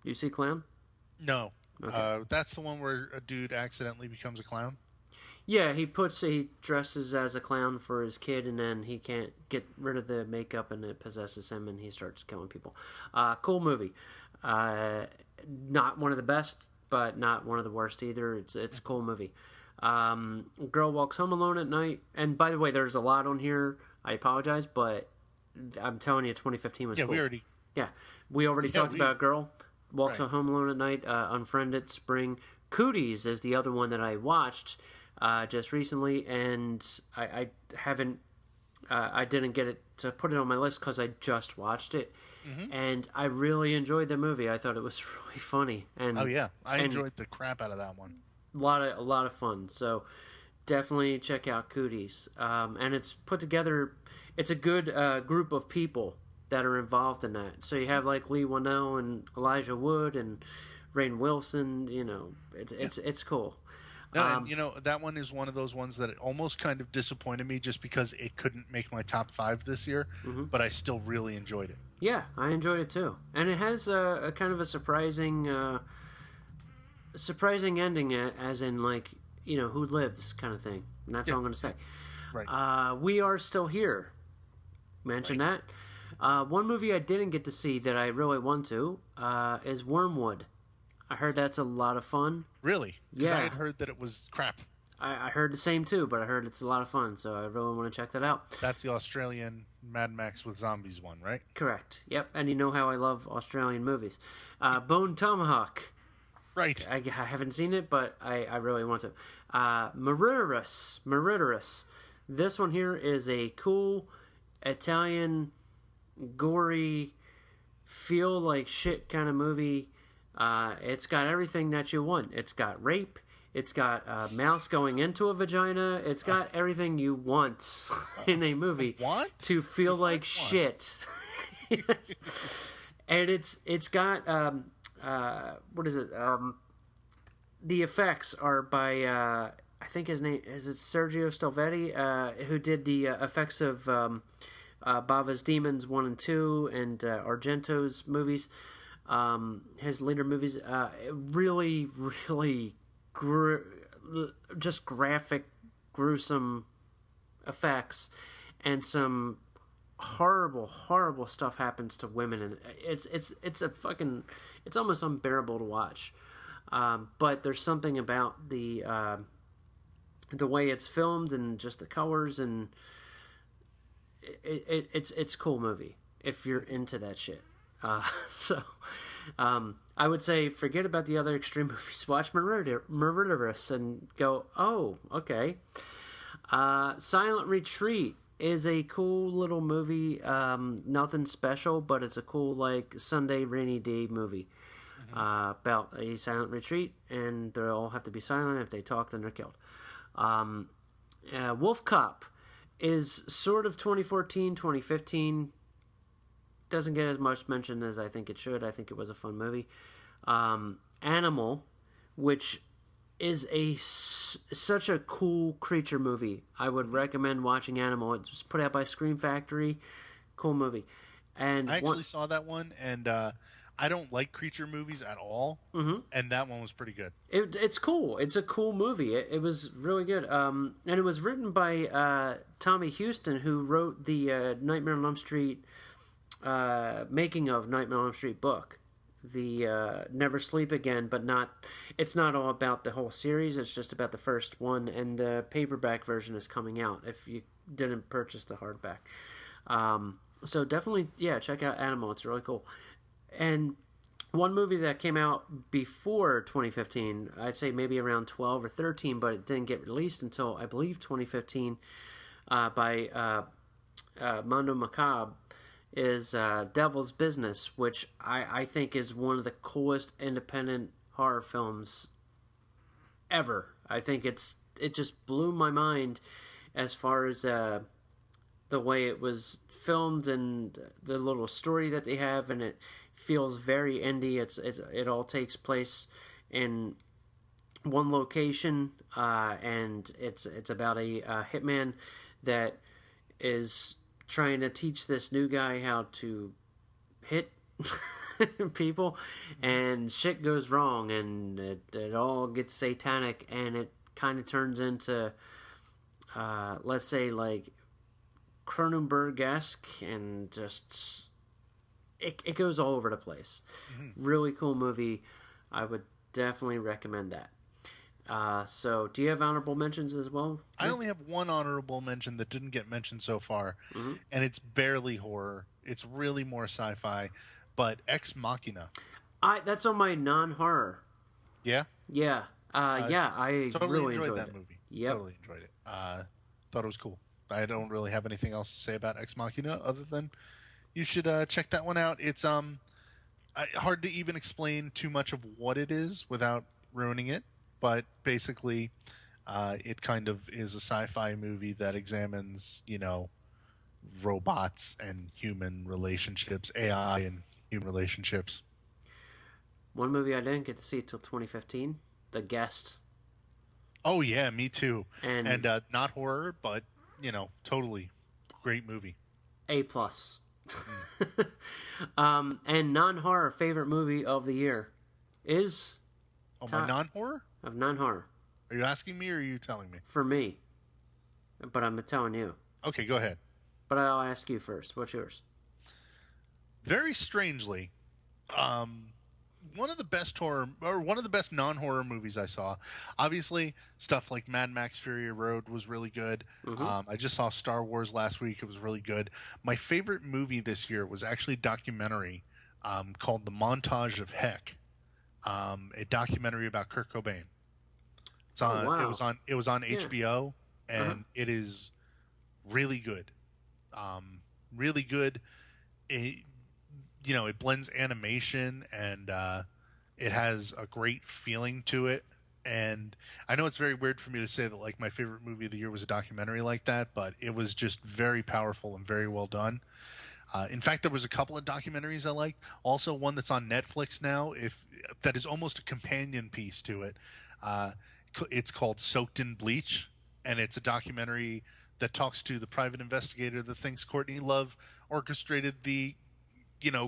You see Clown? No. Okay. That's the one where a dude accidentally becomes a clown? Yeah, he dresses as a clown for his kid, and then he can't get rid of the makeup, and it possesses him, and he starts killing people. Cool movie. Not one of the best, but not one of the worst either. It's a cool movie. Girl Walks Home Alone at Night. And by the way, there's a lot on here. I apologize, but I'm telling you, 2015 was cool. We already talked about Girl Walks Home Alone at Night. Unfriended, Spring. Cooties is the other one that I watched just recently, and I haven't. I didn't get it to put it on my list because I just watched it, and I really enjoyed the movie. I thought it was really funny. And I enjoyed the crap out of that one. A lot of fun. So definitely check out Cooties. And it's put together. It's a good group of people that are involved in that. So you have like Lee Winnell and Elijah Wood and Rainn Wilson. It's cool. No, and that one is one of those ones that it almost kind of disappointed me just because it couldn't make my top 5 this year, but I still really enjoyed it. Yeah, I enjoyed it too. And it has a kind of a surprising ending, as in like, who lives kind of thing. And that's all I'm going to say. Right. We Are Still Here. Mention that. One movie I didn't get to see that I really want to is Wormwood. I heard that's a lot of fun. Really? Because Yeah. I had heard that it was crap. I heard the same too, but I heard it's a lot of fun, so I really want to check that out. That's the Australian Mad Max with zombies one, right? Correct. Yep, and you know how I love Australian movies. Bone Tomahawk. Right. I haven't seen it, but I really want to. Murderous. This one here is a cool Italian, gory, feel like shit kind of movie. It's got everything that you want. It's got rape. It's got a mouse going into a vagina. It's got everything you want in a movie to feel like shit. Yes. And it's got what is it? The effects are by I think his name is Sergio Stelvetti, who did the effects of Bava's Demons 1 and 2 and Argento's movies. His later movies, really just graphic, gruesome effects, and some horrible stuff happens to women, and it's almost unbearable to watch. But there's something about the way it's filmed and just the colors, and it's a cool movie if you're into that shit. I would say forget about the other extreme movies. Watch Murderous and go, oh, okay. Silent Retreat is a cool little movie. Nothing special, but it's a cool like Sunday rainy day movie about a silent retreat, and they all have to be silent. If they talk, then they're killed. Wolf Cop is sort of 2014, 2015. Doesn't get as much mention as I think it should. I think it was a fun movie. Animal, which is such a cool creature movie. I would recommend watching Animal. It's put out by Scream Factory. Cool movie. And I actually saw that one, and I don't like creature movies at all, and that one was pretty good. It's cool. It's a cool movie. It was really good. And it was written by Tommy Houston, who wrote the Nightmare on Elm Street making of Nightmare on Elm Street book. The Never Sleep Again, but it's not all about the whole series. It's just about the first one, and the paperback version is coming out if you didn't purchase the hardback. So definitely, check out Animal. It's really cool. And one movie that came out before 2015, I'd say maybe around 12 or 13, but it didn't get released until, I believe, 2015 by Mondo Macabre, is Devil's Business, which I think is one of the coolest independent horror films ever. I think it just blew my mind as far as the way it was filmed and the little story that they have, and it feels very indie. It all takes place in one location, and it's about a hitman that is trying to teach this new guy how to hit people, and shit goes wrong, and it all gets satanic, and it kind of turns into let's say like Cronenberg-esque, and just it goes all over the place. Really cool movie. I would definitely recommend that. So do you have honorable mentions as well? I only have one honorable mention that didn't get mentioned so far, and it's barely horror. It's really more sci-fi, but Ex Machina. That's on my non-horror. Yeah? Yeah. I totally really enjoyed that it. movie. Yep. Totally enjoyed it. Thought it was cool. I don't really have anything else to say about Ex Machina other than you should check that one out. It's hard to even explain too much of what it is without ruining it. But basically, it kind of is a sci-fi movie that examines, robots and human relationships, AI and human relationships. One movie I didn't get to see till 2015, The Guest. Oh yeah, me too. And not horror, but totally great movie. A+. And non-horror favorite movie of the year is... Oh, my non-horror? Of non-horror. Are you asking me or are you telling me? For me. But I'm telling you. Okay, go ahead. But I'll ask you first. What's yours? Very strangely, one of the best non-horror movies I saw. Obviously, stuff like Mad Max Fury Road was really good. I just saw Star Wars last week. It was really good. My favorite movie this year was actually a documentary called The Montage of Heck. A documentary about Kurt Cobain. It's on. Oh, wow. It was on HBO, and it is really good. Really good. It blends animation, and it has a great feeling to it. And I know it's very weird for me to say that like my favorite movie of the year was a documentary like that, but it was just very powerful and very well done. In fact, there was a couple of documentaries I liked. Also, one that's on Netflix now, that is almost a companion piece to it. It's called Soaked in Bleach, and it's a documentary that talks to the private investigator that thinks Courtney Love orchestrated the,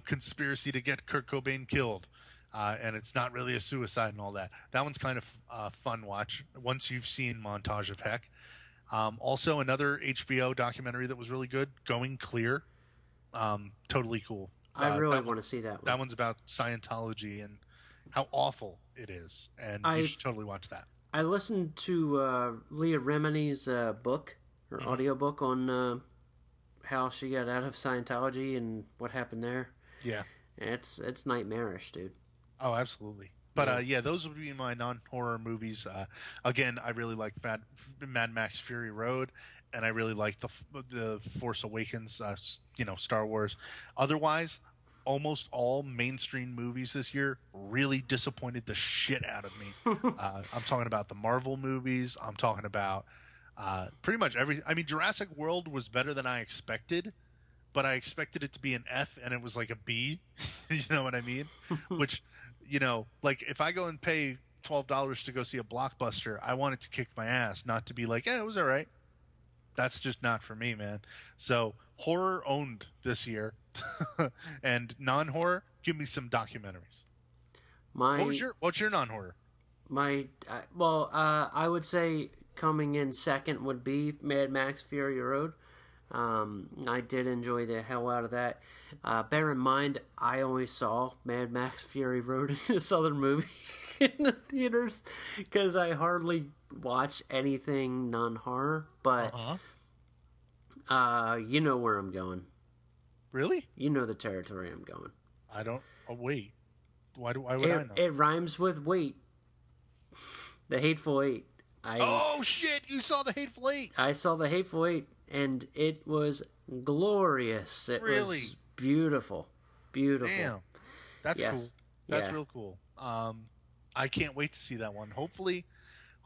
conspiracy to get Kurt Cobain killed. And it's not really a suicide and all that. That one's kind of fun watch once you've seen Montage of Heck. Also, another HBO documentary that was really good, Going Clear. Totally cool. I really want to see that one. That one's about Scientology and how awful it is, and you should totally watch that. I listened to Leah Remini's book, her audiobook on how she got out of Scientology and what happened there. Yeah. It's nightmarish, dude. Oh, absolutely. But yeah, those would be my non-horror movies. Again, I really like Mad Max Fury Road, and I really like the Force Awakens, Star Wars. Otherwise, almost all mainstream movies this year really disappointed the shit out of me. I'm talking about the Marvel movies. I'm talking about pretty much everything. I mean, Jurassic World was better than I expected, but I expected it to be an F, and it was like a B. You know what I mean? Which, like if I go and pay $12 to go see a blockbuster, I want it to kick my ass, not to be like, it was all right. That's just not for me, man. So horror owned this year, and non-horror, give me some documentaries. What's your non-horror? I would say coming in second would be Mad Max Fury Road. I did enjoy the hell out of that. Bear in mind, I only saw Mad Max Fury Road in this other movie in the theaters because I hardly watch anything non-horror, but you know where I'm going. Really? You know the territory I'm going. I don't. Oh, wait. Why would I know? It rhymes with wait. The Hateful Eight. Oh shit! You saw the Hateful Eight. I saw the Hateful Eight, and it was glorious. It was beautiful. Damn, that's cool. That's real cool. I can't wait to see that one. Hopefully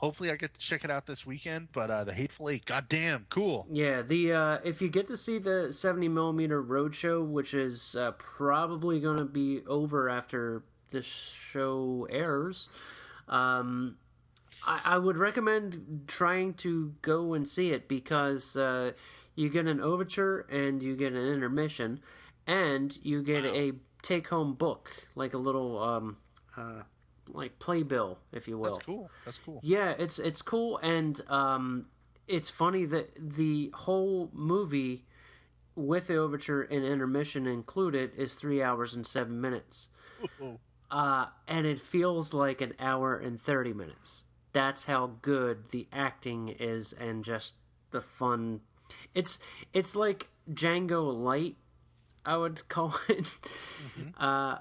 I get to check it out this weekend. But the Hateful Eight, goddamn, cool. Yeah, the if you get to see the 70mm Roadshow, which is probably going to be over after this show airs, I would recommend trying to go and see it because you get an overture and you get an intermission, and you get a take-home book, like a little like playbill, if you will. That's cool. Yeah, it's cool, and it's funny that the whole movie, with the overture and intermission included, is 3 hours and 7 minutes. And it feels like an hour and 30 minutes. That's how good the acting is, and just the fun. It's like Django Light, I would call it,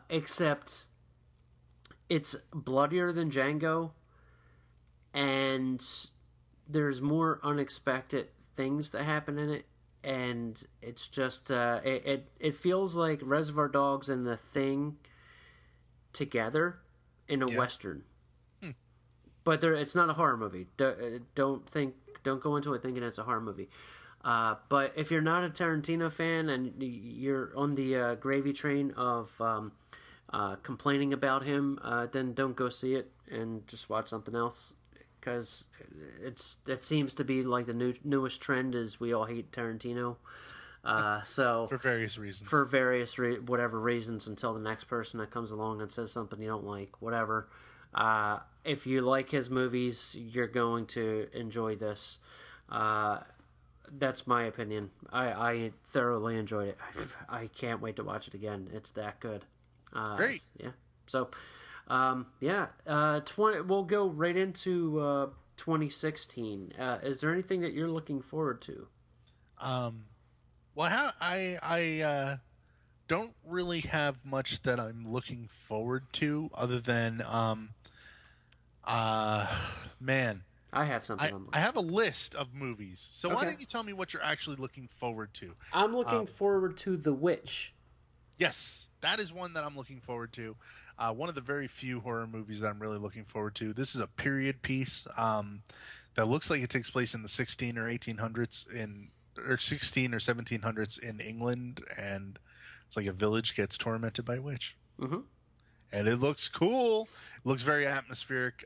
except it's bloodier than Django, and there's more unexpected things that happen in it, and it's just it feels like Reservoir Dogs and The Thing together in a Western. But it's not a horror movie. Don't go into it thinking it's a horror movie. But if you're not a Tarantino fan and you're on the gravy train of complaining about him, then don't go see it and just watch something else, because it seems to be like the newest trend is we all hate Tarantino. So for various reasons. Whatever reasons, until the next person that comes along and says something you don't like, whatever. If you like his movies, you're going to enjoy this. That's my opinion. I thoroughly enjoyed it. I can't wait to watch it again. It's that good. Great. Yeah. So, we'll go right into 2016. Is there anything that you're looking forward to? Well, I don't really have much that I'm looking forward to, other than man, I have something. I have a list of movies. So Okay. Why don't you tell me what you're actually looking forward to? I'm looking forward to The Witch. Yes, that is one that I'm looking forward to. One of the very few horror movies that I'm really looking forward to. This is a period piece that looks like it takes place in the 16 or 1800s or 16 or 1700s in England, and it's like a village gets tormented by a witch. Mm-hmm. And it looks cool. It looks very atmospheric.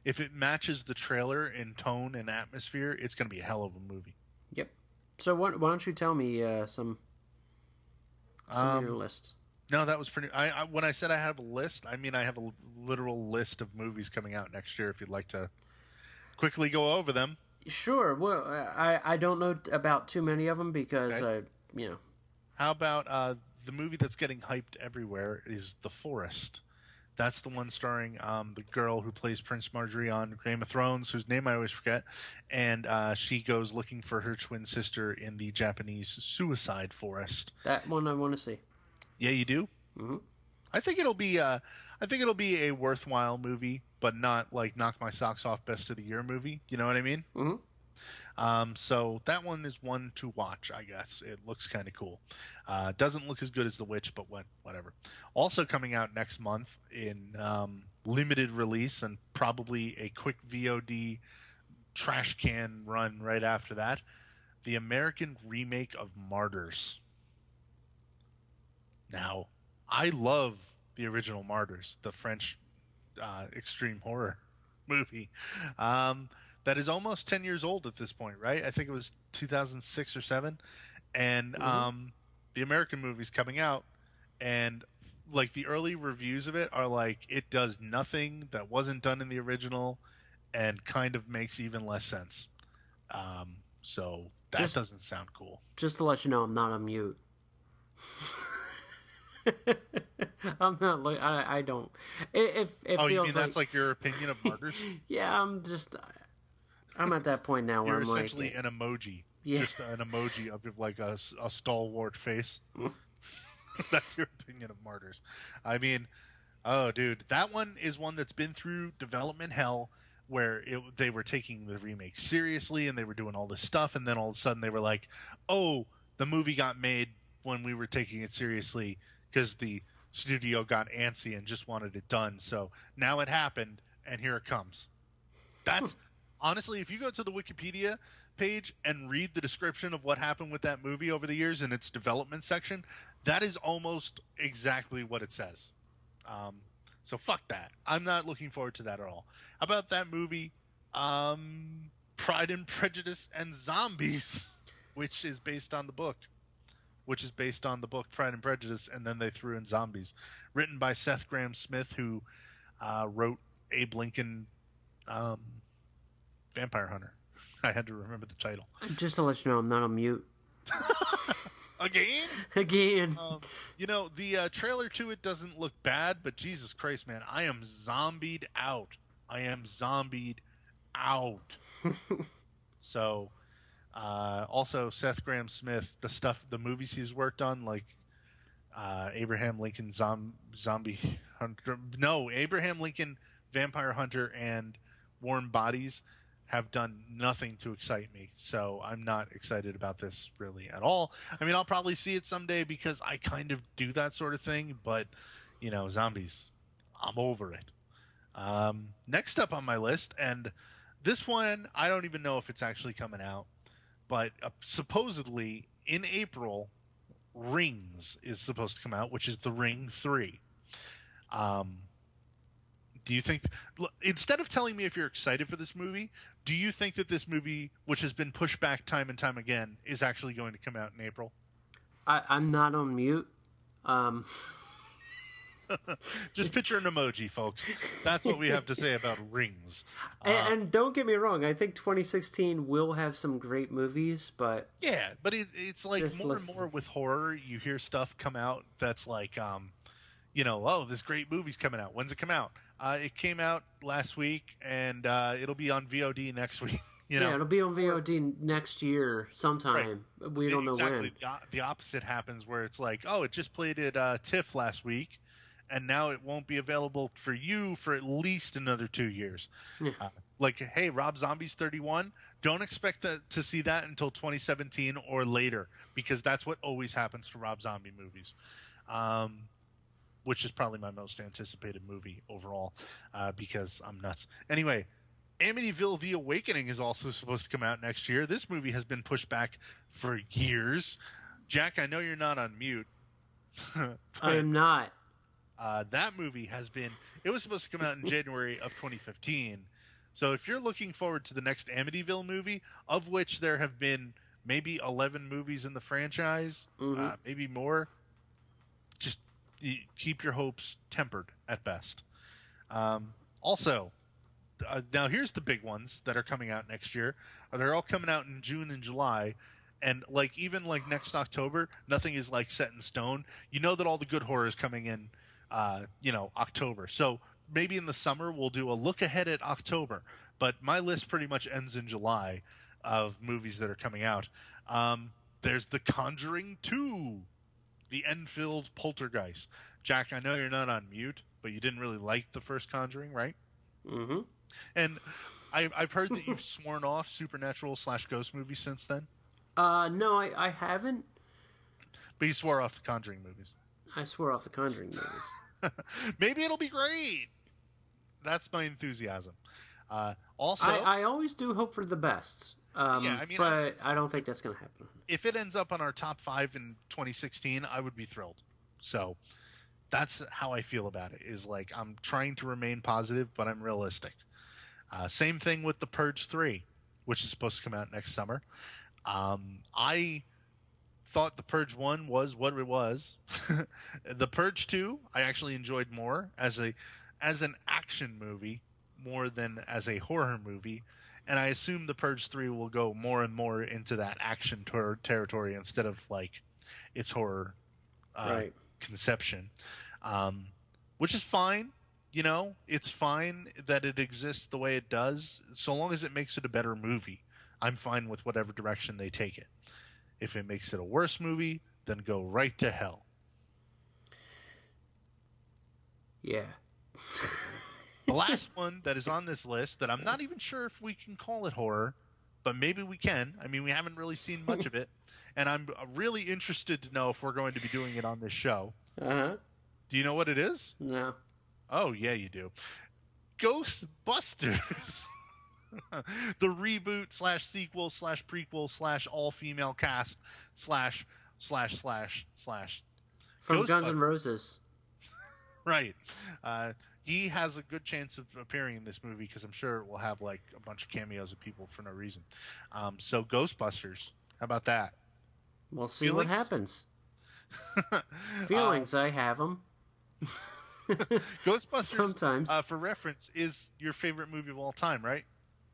If it matches the trailer in tone and atmosphere, it's going to be a hell of a movie. Yep. So why don't you tell me some of your lists? No, that was pretty. When I said I have a list, I mean I have a literal list of movies coming out next year. If you'd like to quickly go over them. Sure. Well, I don't know about too many of them because Okay. you know. How about the movie that's getting hyped everywhere is The Forest. That's the one starring the girl who plays Prince Marjorie on Game of Thrones, whose name I always forget, and she goes looking for her twin sister in the Japanese suicide forest. That one I want to see. Yeah, you do. Hmm. I think it'll be a worthwhile movie, but not like knock my socks off best of the year movie. You know what I mean? Hmm. So that one is one to watch, I guess. It looks kind of cool. Doesn't look as good as The Witch, but whatever. Also coming out next month in limited release and probably a quick VOD trash can run right after that, the American remake of Martyrs. Now, I love the original Martyrs, the French extreme horror movie. That is almost 10 years old at this point, right? I think it was 2006 or 7. And the American movie's coming out, and like the early reviews of it are like it does nothing that wasn't done in the original and kind of makes even less sense. So that doesn't sound cool. Just to let you know, I'm not on mute. I'm not like I don't. It Oh, feels you mean that's like your opinion of Martyrs? Yeah, I'm at that point now where You're I'm essentially like, an emoji. Yeah. Just an emoji of like a stalwart face. That's your opinion of Martyrs. I mean, oh, dude, that one is one that's been through development hell where they were taking the remake seriously and they were doing all this stuff. And then all of a sudden they were like, oh, the movie got made when we were taking it seriously because the studio got antsy and just wanted it done. So now it happened and here it comes. That's honestly, if you go to the Wikipedia page and read the description of what happened with that movie over the years in its development section, that is almost exactly what it says. So fuck that. I'm not looking forward to that at all. How about that movie, Pride and Prejudice and Zombies, which is based on the book. Pride and Prejudice, and then they threw in zombies. Written by Seth Grahame-Smith, who wrote Abe Lincoln, Vampire Hunter. I had to remember the title. just to let you know, I'm not on mute. Again? Again. The trailer to it doesn't look bad, but Jesus Christ, man, I am zombied out. So, also Seth Grahame-Smith, the movies he's worked on, like Abraham Lincoln Zombie Hunter. No, Abraham Lincoln Vampire Hunter and Warm Bodies have done nothing to excite me. So I'm not excited about this really at all. I mean, I'll probably see it someday because I kind of do that sort of thing, but zombies, I'm over it. Next up on my list, and this one, I don't even know if it's actually coming out, but supposedly in April, Rings is supposed to come out, which is The Ring 3. Do you think, instead of telling me if you're excited for this movie, do you think that this movie, which has been pushed back time and time again, is actually going to come out in April? I'm not on mute. Just picture an emoji, folks. That's what we have to say about Rings. And don't get me wrong, I think 2016 will have some great movies, but... Yeah, but it's like more and more with horror, you hear stuff come out that's like, oh, this great movie's coming out. When's it come out? It came out last week, and it'll be on VOD next week. Yeah, it'll be on VOD next year sometime. Right. We don't know when. The opposite happens where it's like, oh, it just played at TIFF last week, and now it won't be available for you for at least another 2 years. Yeah. Like, hey, Rob Zombie's 31. Don't expect to see that until 2017 or later, because that's what always happens to Rob Zombie movies. Which is probably my most anticipated movie overall, because I'm nuts. Anyway, Amityville: The Awakening is also supposed to come out next year. This movie has been pushed back for years. Jack, I know you're not on mute. I am not. That movie it was supposed to come out in January of 2015. So if you're looking forward to the next Amityville movie, of which there have been maybe 11 movies in the franchise, maybe more, just keep your hopes tempered at best. Also, now here's the big ones that are coming out next year. They're all coming out in June and July, and like even like next October, nothing is like set in stone. You know that all the good horror is coming in, October. So maybe in the summer we'll do a look ahead at October. But my list pretty much ends in July of movies that are coming out. There's The Conjuring 2, the Enfield Poltergeist. Jack, I know you're not on mute, but you didn't really like the first Conjuring, right? Mm-hmm. And I've heard that you've sworn off supernatural/ghost movies since then. No, I haven't. But you swore off the Conjuring movies. I swore off the Conjuring movies. Maybe it'll be great. That's my enthusiasm. Also, I always do hope for the best. But I don't think that's going to happen. If it ends up on our top 5 in 2016, I would be thrilled. So that's how I feel about it. Is like I'm trying to remain positive, but I'm realistic. Same thing with The Purge 3, which is supposed to come out next summer. I thought The Purge 1 was what it was. The Purge 2, I actually enjoyed more as an action movie more than as a horror movie. And I assume The Purge 3 will go more and more into that action territory instead of like its horror conception, which is fine. You know, it's fine that it exists the way it does, so long as it makes it a better movie. I'm fine with whatever direction they take it. If it makes it a worse movie, then go right to hell. Yeah. The last one that is on this list that I'm not even sure if we can call it horror, but maybe we can. I mean, we haven't really seen much of it, and I'm really interested to know if we're going to be doing it on this show. Uh-huh. Do you know what it is? No. Oh, yeah, you do. Ghostbusters. The reboot/sequel/prequel/all-female cast / From Guns N' Roses. Right. He has a good chance of appearing in this movie because I'm sure it will have like a bunch of cameos of people for no reason. So Ghostbusters, how about that? We'll see what happens. Feelings, I have them. Ghostbusters, sometimes. For reference, is your favorite movie of all time, right?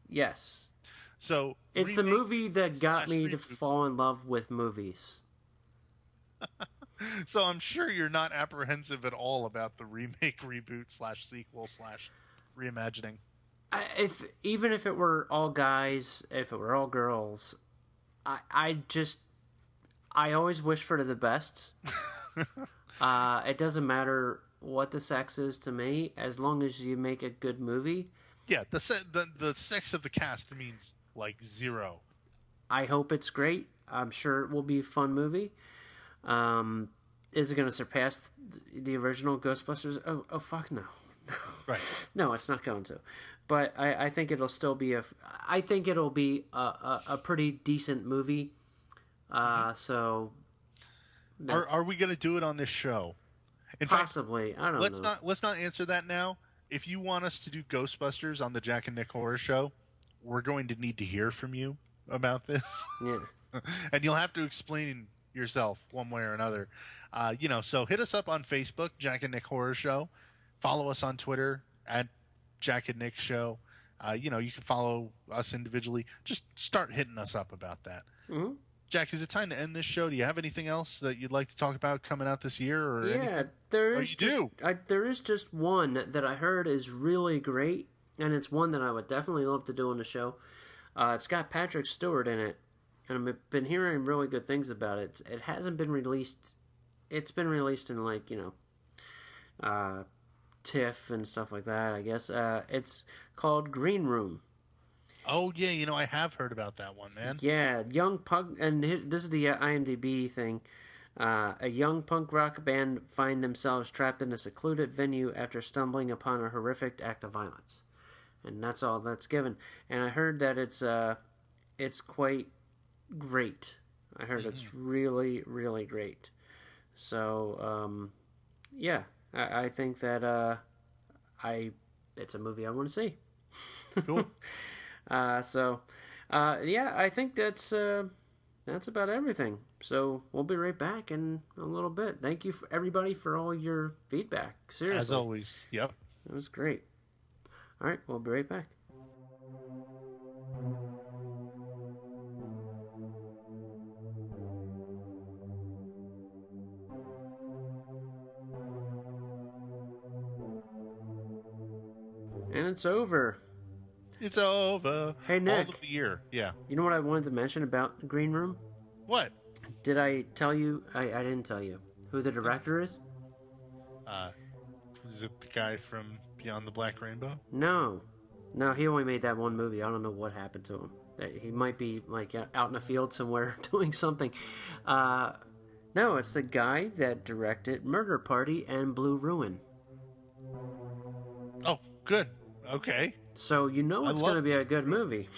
Yes. So it's the movie that got me to fall in love with movies. So I'm sure you're not apprehensive at all about the remake, reboot /sequel /reimagining. Even if it were all guys, if it were all girls, I always wish for the best. It doesn't matter what the sex is to me, as long as you make a good movie. Yeah, the sex of the cast means like zero. I hope it's great. I'm sure it will be a fun movie. Is it going to surpass the original Ghostbusters? Oh fuck no. Right. No, it's not going to. But I think it'll still be I think it'll be a pretty decent movie. So. Are we going to do it on this show? In possibly. Fact, I don't know. Let's not answer that now. If you want us to do Ghostbusters on the Jack and Nick Horror Show, we're going to need to hear from you about this. Yeah. And you'll have to explain yourself one way or another. So hit us up on Facebook, Jack and Nick Horror Show. Follow us on Twitter at Jack and Nick Show. You can follow us individually. Just start hitting us up about that. Mm-hmm. Jack, is it time to end this show? Do you have anything else that you'd like to talk about coming out this year? Or anything? There is just one that I heard is really great, and it's one that I would definitely love to do on the show. It's got Patrick Stewart in it, and I've been hearing really good things about it. It hasn't been released. It's been released in TIFF and stuff like that, I guess. It's called Green Room. Oh, yeah, I have heard about that one, man. Yeah, young punk, and this is the IMDb thing. A young punk rock band find themselves trapped in a secluded venue after stumbling upon a horrific act of violence. And that's all that's given. And I heard that it's quite great. I heard it's really, really great. So, I think that it's a movie I want to see. Cool. I think that's about everything. So we'll be right back in a little bit. Thank you everybody for all your feedback. Seriously. As always. Yep. It was great. All right, we'll be right back. And it's over. It's over. Hey, Nick. All of the year. Yeah. You know what I wanted to mention about the Green Room? What? Did I tell you? I didn't tell you who the director is. Is it the guy from Beyond the Black Rainbow? No, he only made that one movie. I don't know what happened to him. He might be like out in the field somewhere doing something. No, it's the guy that directed Murder Party and Blue Ruin. Oh, good. Okay. So you know it's going to be a good movie.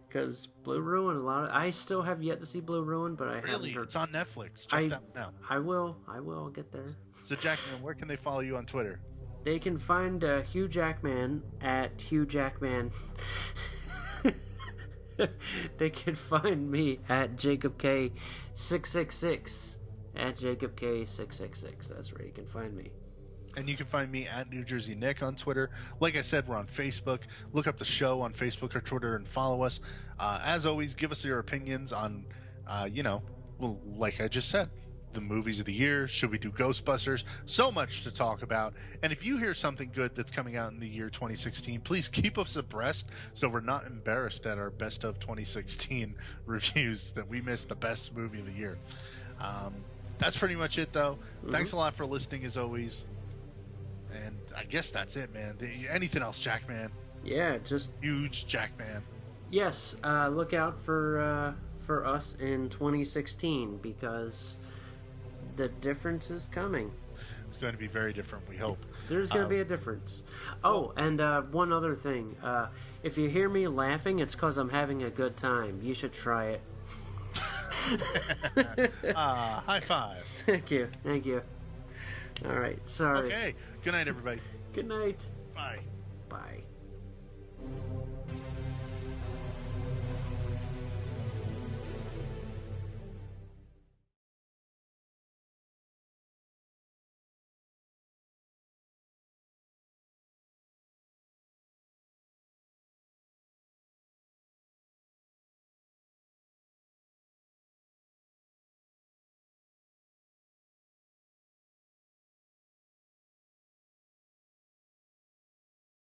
Because Blue Ruin, I still have yet to see Blue Ruin, but I really, haven't heard. it's on Netflix. Check that out. I will. I'll get there. So, Jackman, where can they follow you on Twitter? They can find Hugh Jackman at Hugh Jackman. They can find me at Jacob K666. At Jacob K666. That's where you can find me. And you can find me at New Jersey Nick on Twitter. Like I said, we're on Facebook. Look up the show on Facebook or Twitter and follow us. As always, give us your opinions on, well, like I just said, the movies of the year. Should we do Ghostbusters? So much to talk about. And if you hear something good that's coming out in the year 2016, please keep us abreast so we're not embarrassed at our best of 2016 reviews that we missed the best movie of the year. That's pretty much it, though. Mm-hmm. Thanks a lot for listening, as always. And I guess that's it, man. Anything else, Jackman? Yeah, just huge Jackman. Yes, look out for us in 2016 because the difference is coming. It's going to be very different, we hope. There's going to be a difference. Oh, and one other thing. If you hear me laughing, it's because I'm having a good time. You should try it. High five. Thank you. All right, sorry. Okay. Good night, everybody. Good night. Bye. Bye.